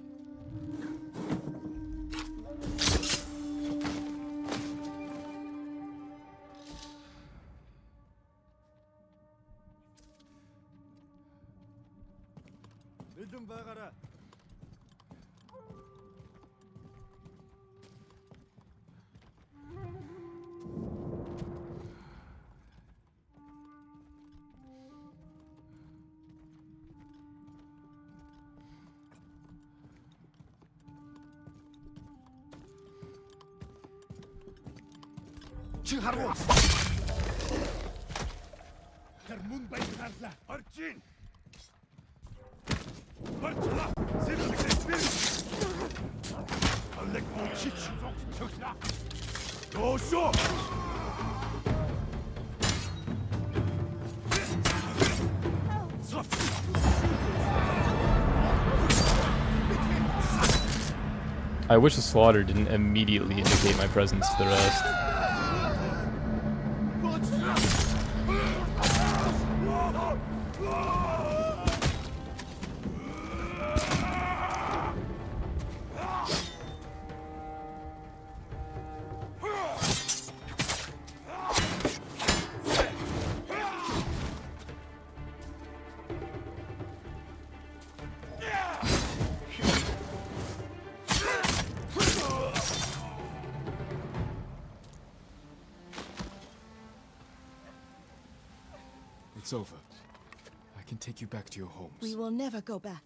I wish the slaughter didn't immediately indicate my presence to the rest. It's over. I can take you back to your homes. We will never go back.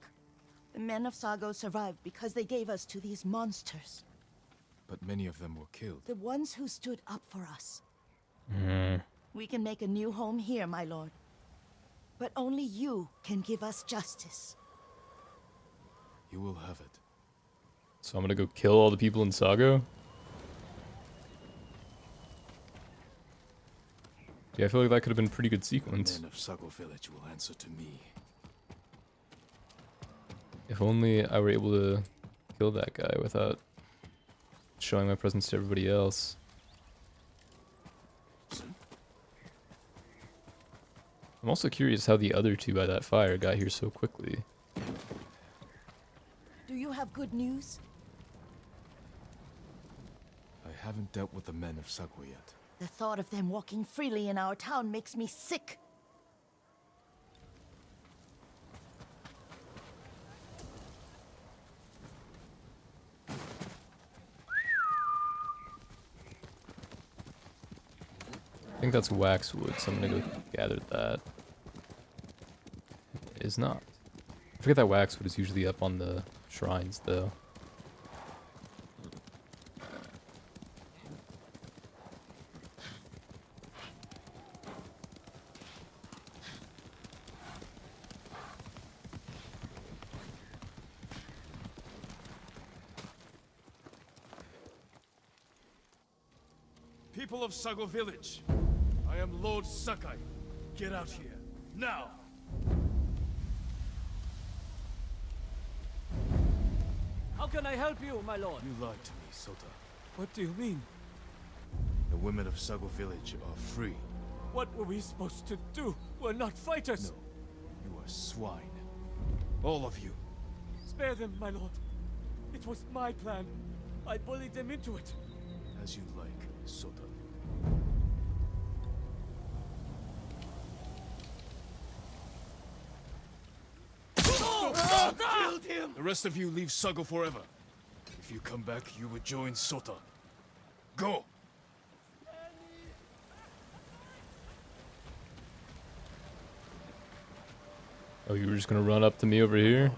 The men of Sago survived because they gave us to these monsters. But many of them were killed. The ones who stood up for us. Hmm. We can make a new home here, my lord. But only you can give us justice. You will have it. So I'm gonna go kill all the people in Sago? Yeah, I feel like that could have been a pretty good The sequence. men of Sago Village will answer to me. If only I were able to kill that guy without showing my presence to everybody else. I'm also curious how the other two by that fire got here so quickly. Do you have good news? I haven't dealt with the men of Sago yet. The thought of them walking freely in our town makes me sick. I think that's waxwood, so I'm gonna go gather that. It is not. I forget that waxwood is usually up on the shrines, though. People of Sago Village, I am Lord Sakai. Get out here, now! How can I help you, my lord? You lied to me, Sota. What do you mean? The women of Sago Village are free. What were we supposed to do? We're not fighters. No, you are swine. All of you. Spare them, my lord. It was my plan. I bullied them into it. As you like, Sota. Killed him! The rest of you leave Sago forever. If you come back, you will join Sota. Go! Oh, you were just gonna run up to me over here?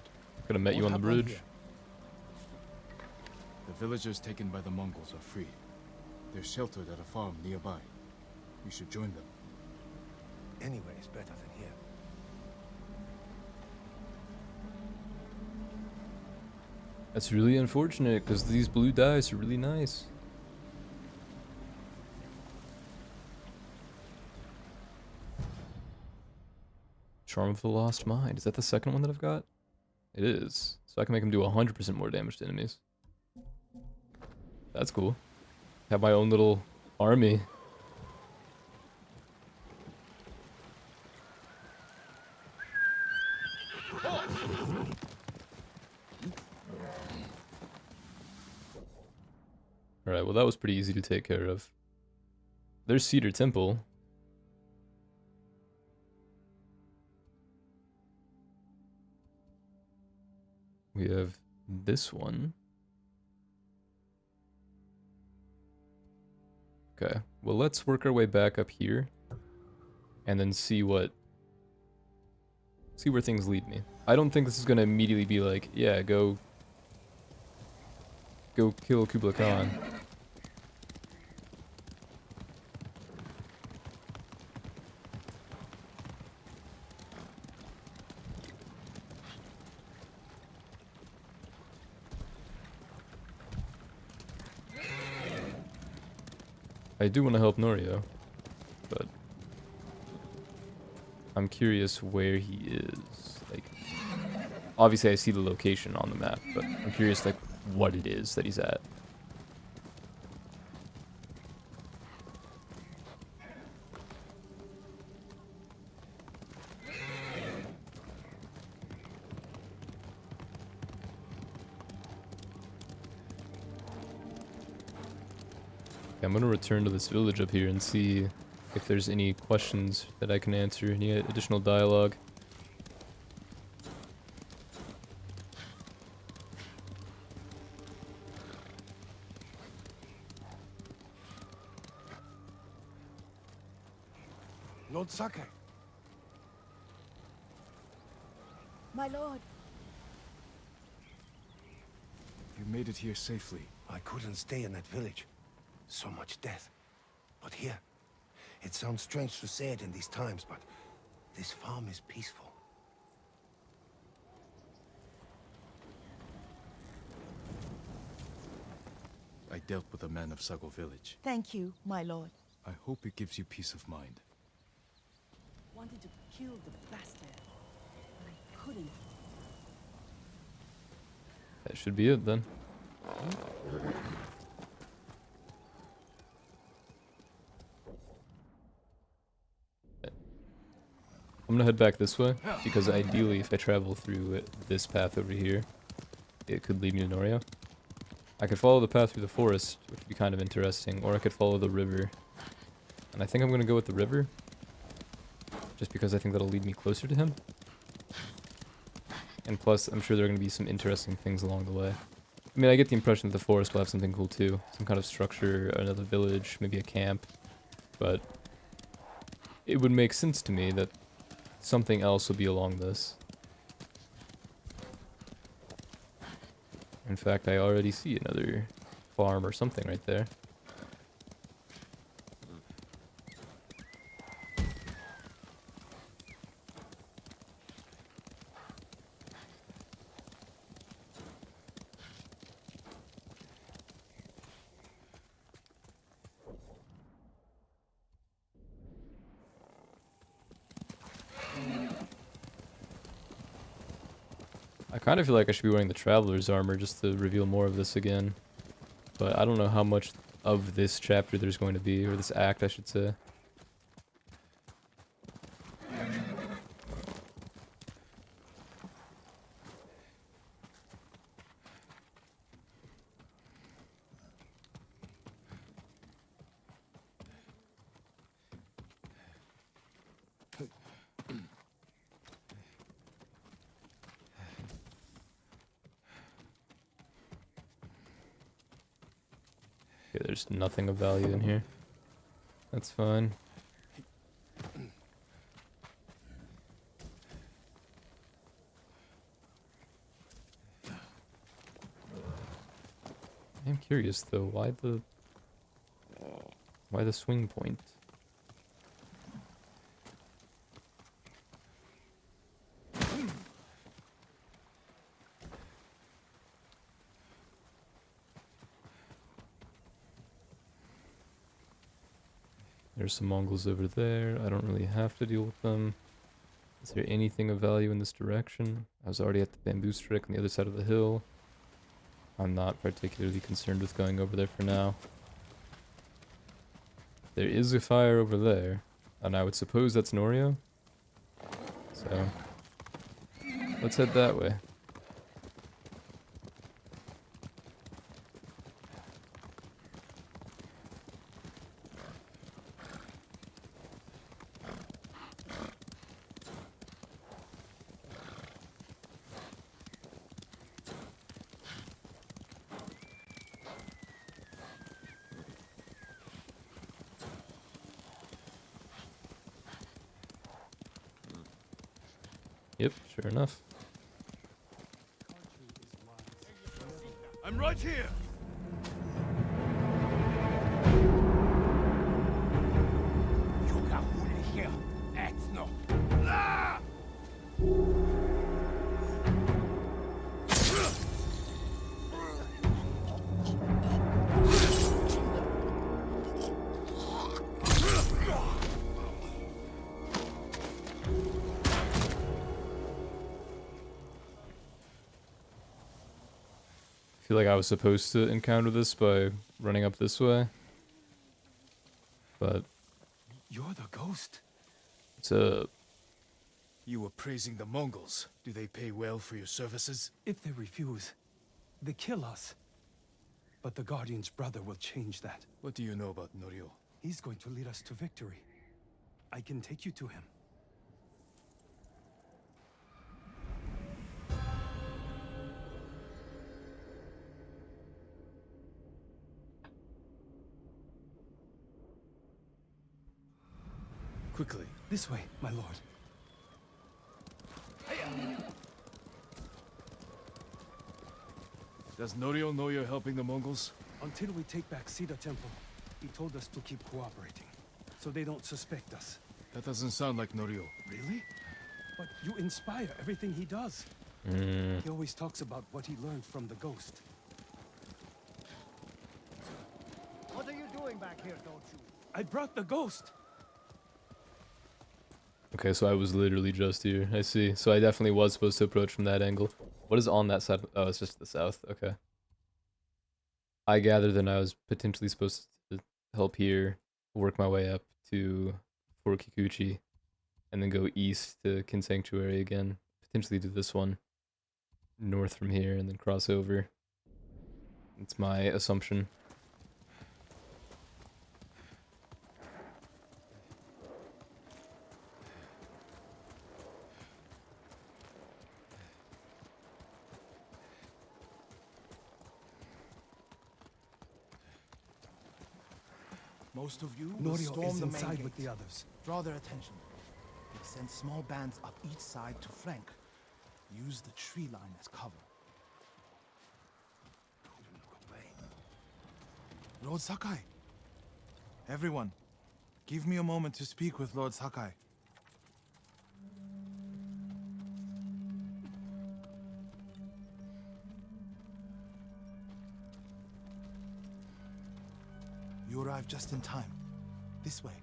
Could have met you What on the happened bridge. here? The villagers taken by the Mongols are free. They're sheltered at a farm nearby. You should join them. Anywhere is better than here. That's really unfortunate, because these blue dice are really nice. Charm of the Lost Mind. Is that the second one that I've got? It is. So I can make him do 100% more damage to enemies. That's cool. Have my own little army. Alright, well that was pretty easy to take care of. There's Cedar Temple. We have this one. Okay, well let's work our way back up here and then see where things lead me. I don't think this is gonna immediately be like, yeah, go kill Kublai Khan. I do want to help Norio, but I'm curious where he is. Like, obviously I see the location on the map, but I'm curious like what it is that he's at. I'm gonna return to this village up here and see if there's any questions that I can answer, any additional dialogue. Lord Sakai. My lord, You made it here safely. I couldn't stay in that village. So much death. But here, it sounds strange to say it in these times, but this farm is peaceful. I dealt with a man of Sago village. Thank you, my lord. I hope it gives you peace of mind. Wanted to kill the bastard, but I couldn't. That should be it then. I'm gonna head back this way, because ideally if I travel through this path over here, it could lead me to Norio. I could follow the path through the forest, which would be kind of interesting, or I could follow the river. And I think I'm gonna go with the river, just because I think that'll lead me closer to him. And plus, I'm sure there are gonna be some interesting things along the way. I mean, I get the impression that the forest will have something cool too. Some kind of structure, another village, maybe a camp. But it would make sense to me that something else would be along this. In fact, I already see another farm or something right there. I kind of feel like I should be wearing the Traveler's armor just to reveal more of this again. But I don't know how much of this chapter there's going to be, or this act I should say. Okay, there's nothing of value in here. That's fine. I'm curious though, why the swing point? There's some Mongols over there. I don't really have to deal with them. Is there anything of value in this direction? I was already at the bamboo strike on the other side of the hill. I'm not particularly concerned with going over there for now. There is a fire over there, and I would suppose that's Norio. So, let's head that way. Yep, sure enough. I'm right here! I feel like I was supposed to encounter this by running up this way. But You're the ghost? it's a... You were praising the Mongols. Do they pay well for your services? If they refuse, they kill us. But the Guardian's brother will change that. What do you know about Norio? He's going to lead us to victory. I can take you to him. Quickly. This way, my lord. Does Norio know you're helping the Mongols? Until we take back Cedar Temple, he told us to keep cooperating, so they don't suspect us. That doesn't sound like Norio. Really? But you inspire everything he does. He always talks about what he learned from the ghost. What are you doing back here, don't you? I brought the ghost! Okay, so I was literally just here. I see. So I definitely was supposed to approach from that angle. What is on that side? Oh, it's just the south. Okay. I gather then I was potentially supposed to help here, work my way up to Fort Kikuchi, and then go east to Kin Sanctuary again. Potentially do this one north from here and then cross over. It's my assumption. Most of you will Norio storm is the main inside gate. with the others. Draw their attention. They send small bands up each side to flank. Use the tree line as cover. Lord Sakai. Everyone, give me a moment to speak with Lord Sakai. You arrived just in time. This way.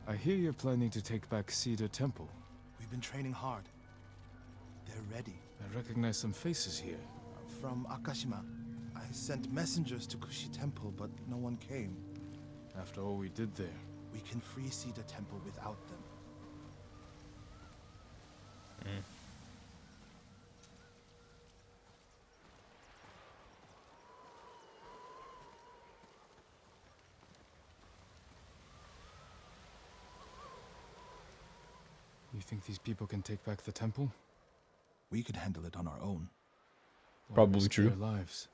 I hear you're planning to take back Cedar Temple. We've been training hard. They're ready. I recognize some faces here. From Akashima, I sent messengers to Kushi Temple, but no one came. After all we did there. We can free Cedar Temple without them. You think these people can take back the temple? We could handle it on our own. Why Probably risk true. their lives?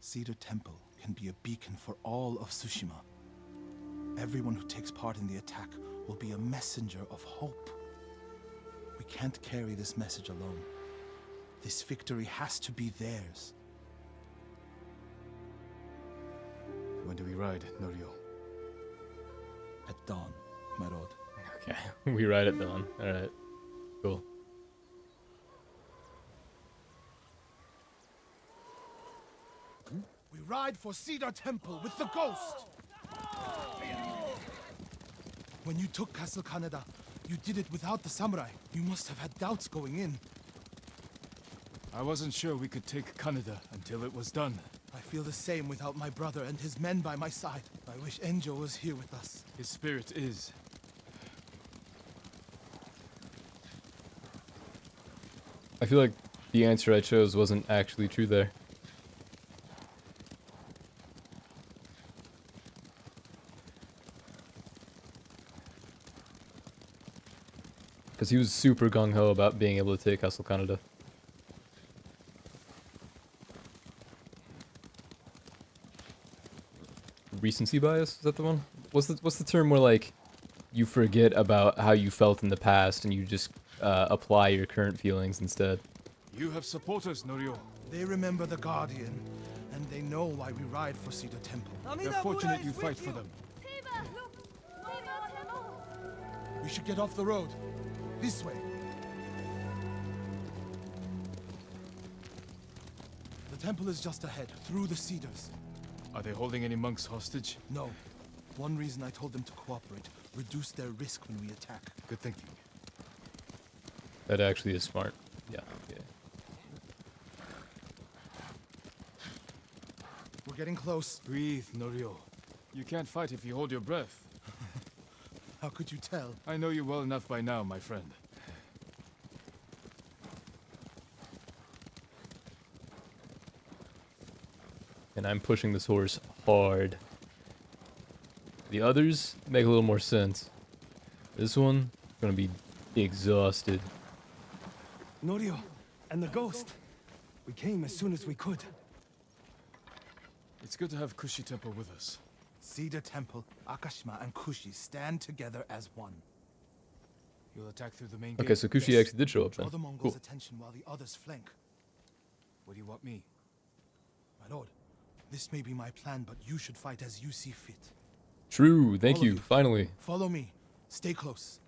Cedar Temple can be a beacon for all of Tsushima. Everyone who takes part in the attack will be a messenger of hope. We can't carry this message alone. This victory has to be theirs. When do we ride, Norio? At dawn, my lord. Okay, we ride at dawn. Alright, cool. We ride for Cedar Temple with the ghost! When you took Castle Kaneda, you did it without the samurai. You must have had doubts going in. I wasn't sure we could take Kaneda until it was done. I feel the same without my brother and his men by my side. I wish Enjo was here with us. His spirit is. I feel like the answer I chose wasn't actually true there. Because he was super gung-ho about being able to take Castle Kaneda. Recency bias? Is that the one? What's the term where, like, you forget about how you felt in the past and you just apply your current feelings instead? You have supporters, Norio. They remember the Guardian, and they know why we ride for Cedar Temple. They're fortunate you fight for them. We should get off the road. This way. The temple is just ahead, through the cedars. Are they holding any monks hostage? No. One reason I told them to cooperate. Reduce their risk when we attack. Good thinking. That actually is smart. Yeah. Okay. We're getting close. Breathe, Norio. You can't fight if you hold your breath. How could you tell? I know you well enough by now, my friend. And I'm pushing this horse hard. The others make a little more sense. This one, gonna be exhausted. Norio, and the ghost. We came as soon as we could. It's good to have Kushi Temple with us. Cedar Temple, Akashima, and Kushi stand together as one. You'll attack through the main Okay, gate? so Kushi Yes. actually did show up Draw then. the Mongols' Cool. attention while the others flank. What do you want me? My lord, this may be my plan, but you should fight as you see fit. True, thank All of you, finally. Follow me. Stay close.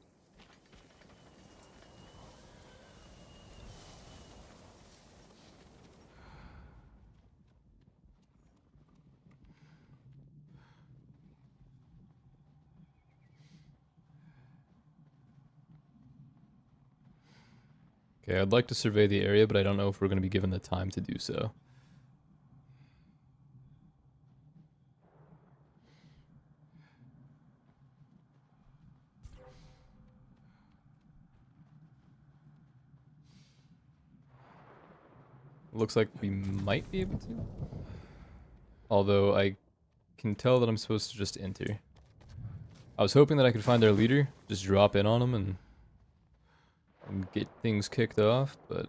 Okay, I'd like to survey the area, but I don't know if we're going to be given the time to do so. Looks like we might be able to. Although I can tell that I'm supposed to just enter. I was hoping that I could find their leader, just drop in on him and get things kicked off, but...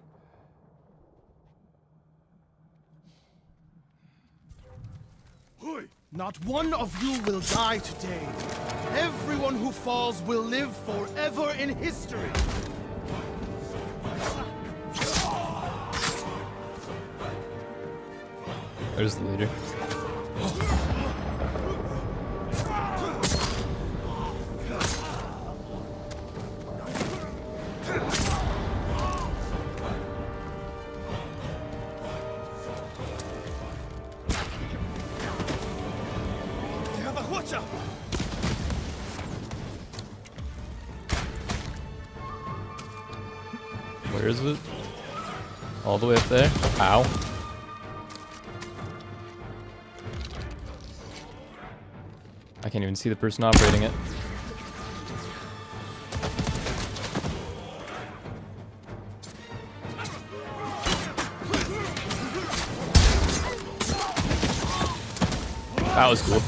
Not one of you will die today. Everyone who falls will live forever in history. There's the leader. Where is it? All the way up there? Ow. I can't even see the person operating it. That was cool.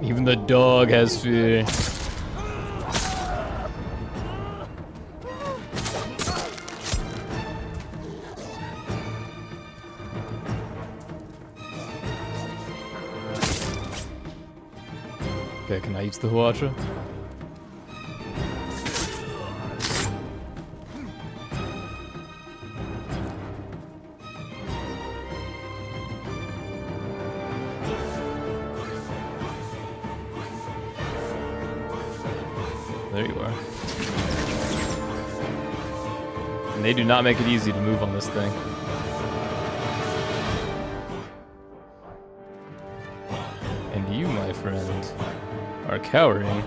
Even the dog has fear. Okay, can I use the Huacha? There you are. And they do not make it easy to move on this thing. And you, my friend, are cowering.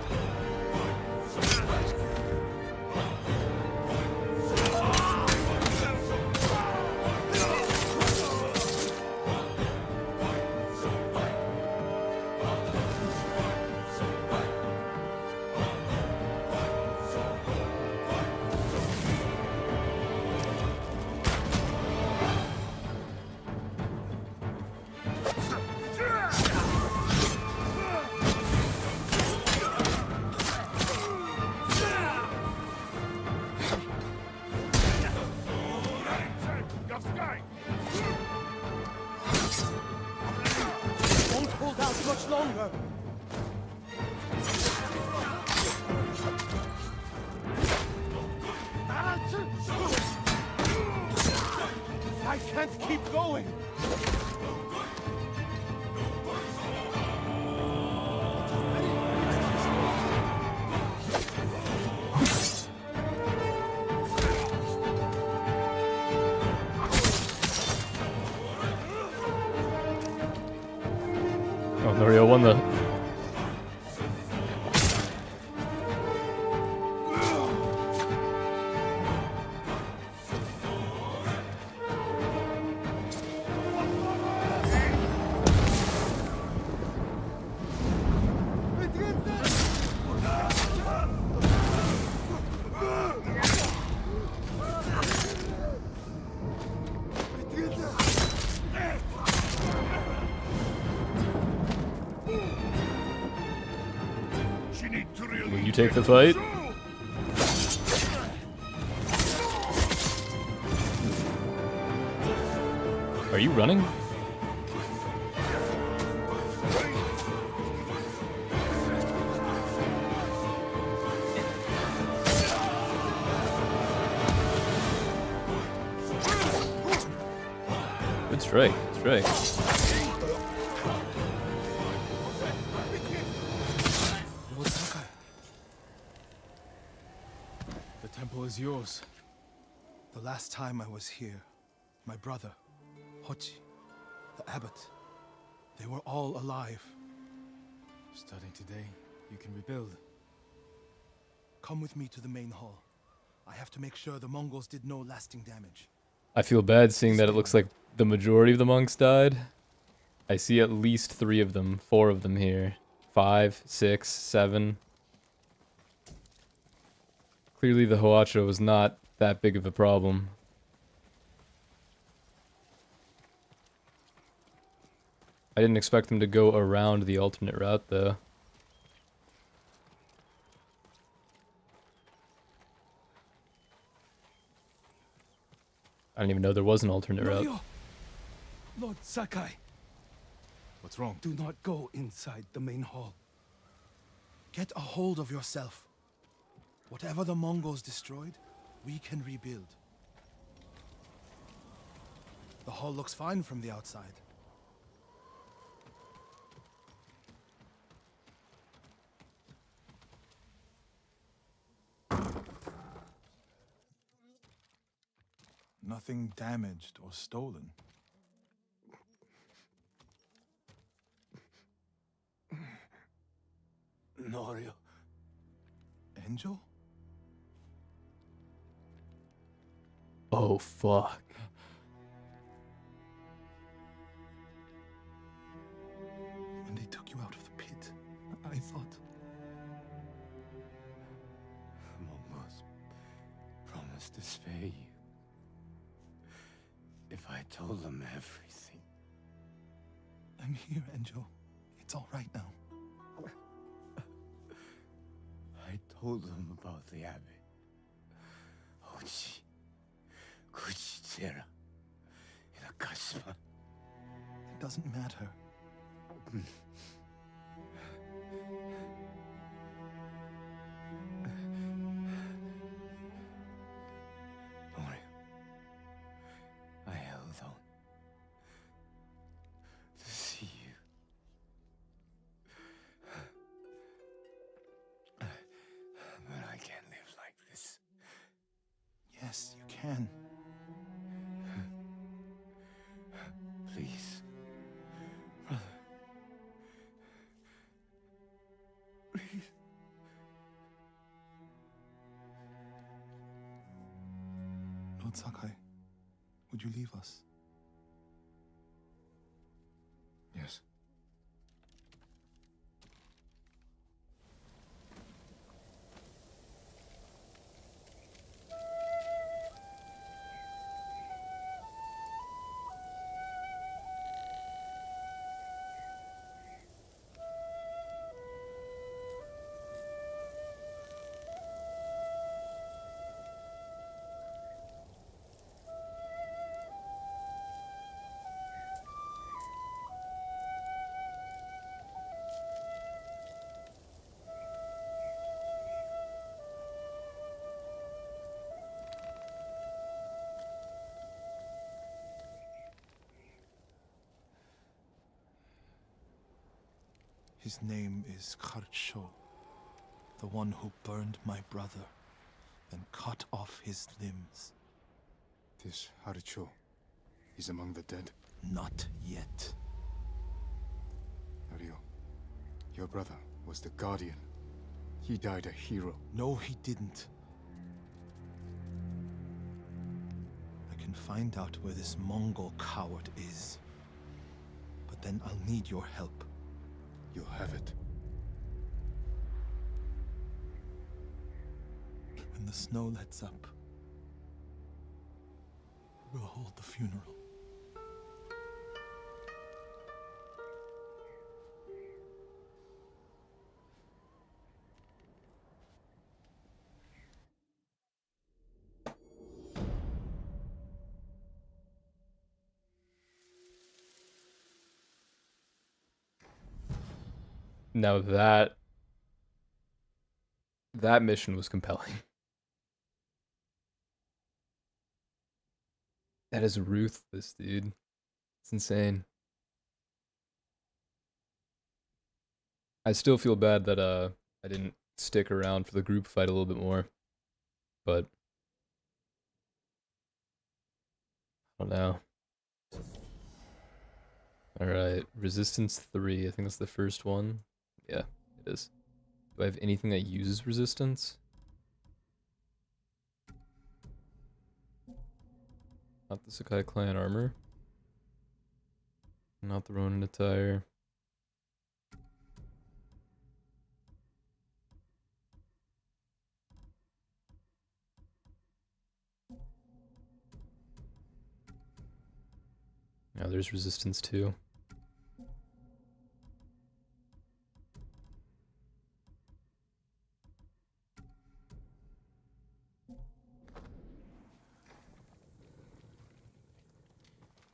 Don't hold out much longer. I can't keep going. Oh, Norio won the... you take the fight? Are you running? Good strike, good strike. Lord Sakai. The temple is yours. The last time I was here, my brother, Hochi, the abbot, they were all alive. Starting today, you can rebuild. Come with me to the main hall. I have to make sure the Mongols did no lasting damage. I feel bad seeing that it looks like the majority of the monks died. I see at least 3 of them, 4 of them here. 5, 6, 7. Clearly the Hoacho was not that big of a problem. I didn't expect them to go around the alternate route though. I didn't even know there was an alternate route. Norio! Lord Sakai, What's wrong? do not go inside the main hall. Get a hold of yourself. Whatever the Mongols destroyed, we can rebuild. The hall looks fine from the outside. Nothing damaged or stolen. Norio. Angel? Oh fuck. When they took you out of the pit, I thought... Mongols promised to spare you. If I told them everything. I'm here, Angel. It's all right now. I told them about the abbey. Hochi, Kuchitsera, Inakashima. It doesn't matter. Mori, I held on to see you. But I can't live like this. Yes, you can. Please, brother. Please. Lord Sakai, would you leave us? Yes. His name is Kharcho, the one who burned my brother, then cut off his limbs. This Haricho is among the dead. Not yet. Norio, your brother was the Guardian. He died a hero. No, he didn't. I can find out where this Mongol coward is. But then I'll need your help. You'll have it. When the snow lets up, we'll hold the funeral. Now that mission was compelling. That is ruthless, dude. It's insane. I still feel bad that I didn't stick around for the group fight a little bit more, but I don't know. All right, Resistance 3. I think that's the first one. Yeah, it is. Do I have anything that uses resistance? Not the Sakai Clan armor. Not the Ronin attire. Now there's resistance too.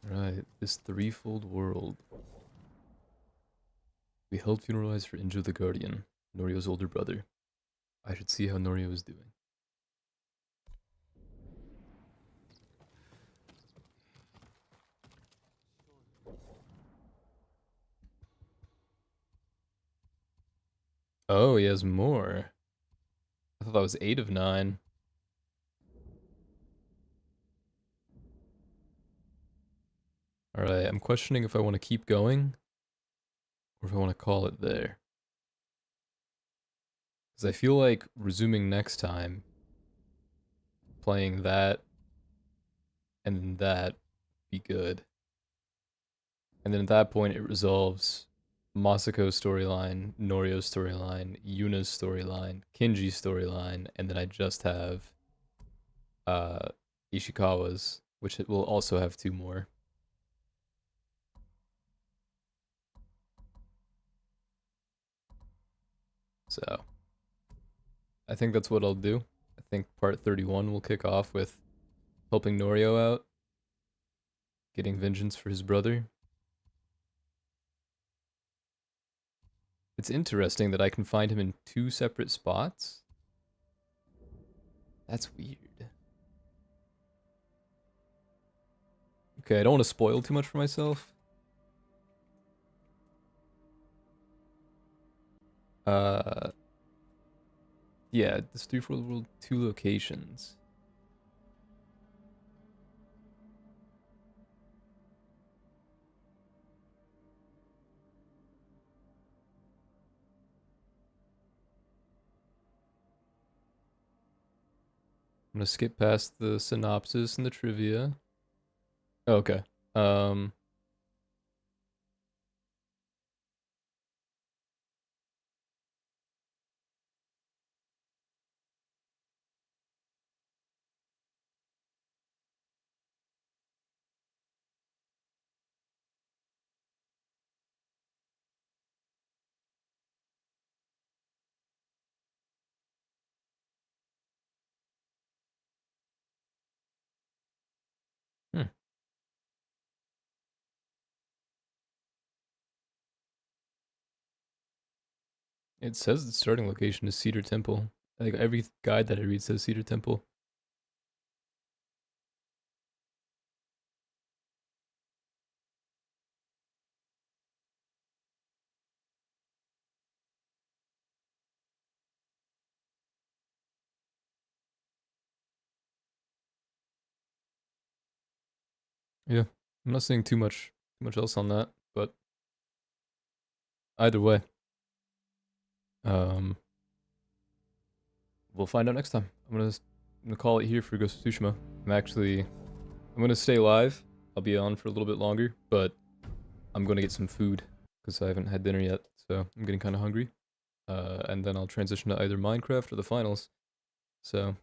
Right, this threefold world. We held funeral rites for Injo the Guardian, Norio's older brother. I should see how Norio is doing. Oh, he has more. I thought that was 8 of 9. Alright, I'm questioning if I want to keep going or if I want to call it there. Because I feel like resuming next time, playing that and that be good. And then at that point it resolves Masako's storyline, Norio's storyline, Yuna's storyline, Kinji's storyline, and then I just have Ishikawa's, which it will also have 2 more. So I think that's what I'll do. I think part 31 will kick off with helping Norio out, getting vengeance for his brother. It's interesting that I can find him in 2 separate spots. That's weird. Okay, I don't want to spoil too much for myself. Yeah, this 3-4 world, 2 locations. I'm gonna skip past the synopsis and the trivia. Okay. Hmm. It says the starting location is Cedar Temple. Like every guide that I read says Cedar Temple. Yeah, I'm not saying too much else on that, but either way, um, we'll find out next time. I'm gonna call it here for Ghost of Tsushima. I'm gonna stay live. I'll be on for a little bit longer, but I'm gonna get some food because I haven't had dinner yet, so I'm getting kind of hungry. And then I'll transition to either Minecraft or the finals. So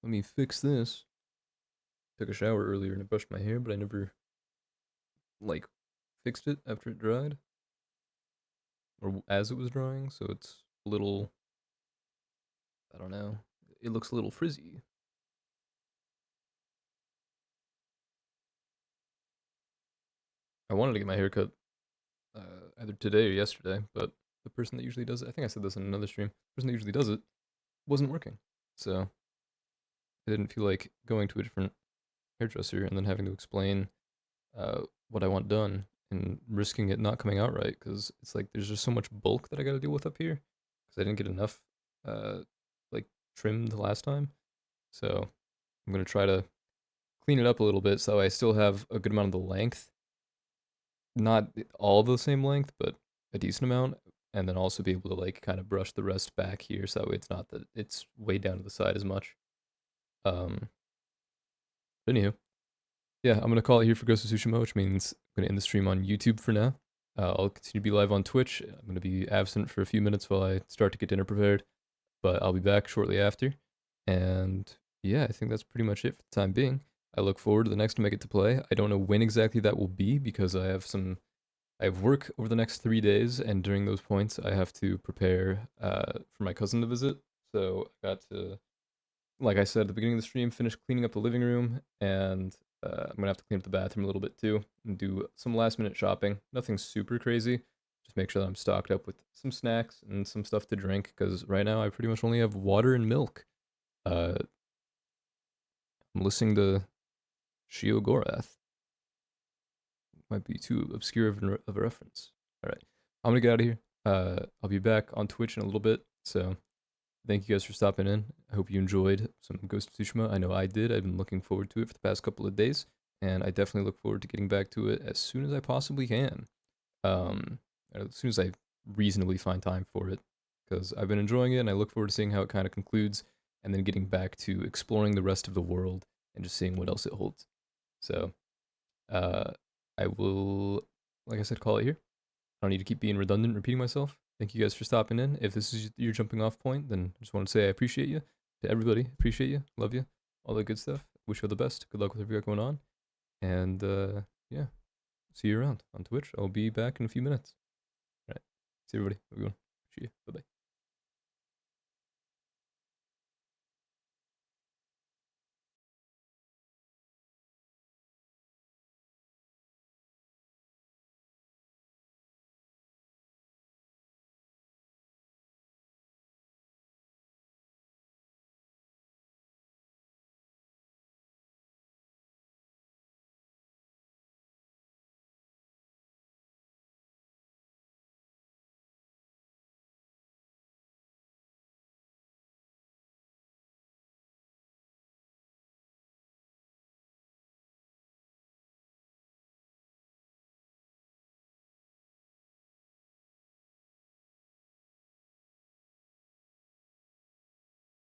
let me fix this. Took a shower earlier and I brushed my hair, but I never like fixed it after it dried or as it was drying, so it's a little, I don't know, it looks a little frizzy. I wanted to get my hair cut either today or yesterday, but the person that usually does it, I think I said this in another stream, the person that usually does it wasn't working. So I didn't feel like going to a different hairdresser and then having to explain what I want done and risking it not coming out right, because it's like there's just so much bulk that I got to deal with up here because I didn't get enough like trimmed the last time. So I'm gonna try to clean it up a little bit so I still have a good amount of the length, not all the same length, but a decent amount, and then also be able to like kind of brush the rest back here so it's not that it's way down to the side as much. Anywho, yeah, I'm gonna call it here for Ghost of Tsushima, which means I'm gonna end the stream on YouTube for now. I'll continue to be live on Twitch. I'm gonna be absent for a few minutes while I start to get dinner prepared, but I'll be back shortly after. And yeah, I think that's pretty much it for the time being. I look forward to the next time I get to play. I don't know when exactly that will be because I have work over the next 3 days, and during those points I have to prepare for my cousin to visit. So I got to, like I said at the beginning of the stream, finish cleaning up the living room, and I'm gonna have to clean up the bathroom a little bit too, and do some last minute shopping. Nothing super crazy. Just make sure that I'm stocked up with some snacks and some stuff to drink, because right now I pretty much only have water and milk. I'm listening to Shio Gorath. Might be too obscure of a reference. All right, I'm gonna get out of here. I'll be back on Twitch in a little bit, so thank you guys for stopping in. I hope you enjoyed some Ghost of Tsushima. I know I did. I've been looking forward to it for the past couple of days, and I definitely look forward to getting back to it as soon as I possibly can. As soon as I reasonably find time for it, because I've been enjoying it, and I look forward to seeing how it kind of concludes, and then getting back to exploring the rest of the world and just seeing what else it holds. So, I will, like I said, call it here. I don't need to keep being redundant, repeating myself. Thank you guys for stopping in. If this is your jumping off point, then I just want to say I appreciate you. To everybody, appreciate you, love you, all that good stuff. Wish you all the best. Good luck with everything going on. And yeah, see you around on Twitch. I'll be back in a few minutes. All right. See everybody. Have a good one. See you. Bye-bye.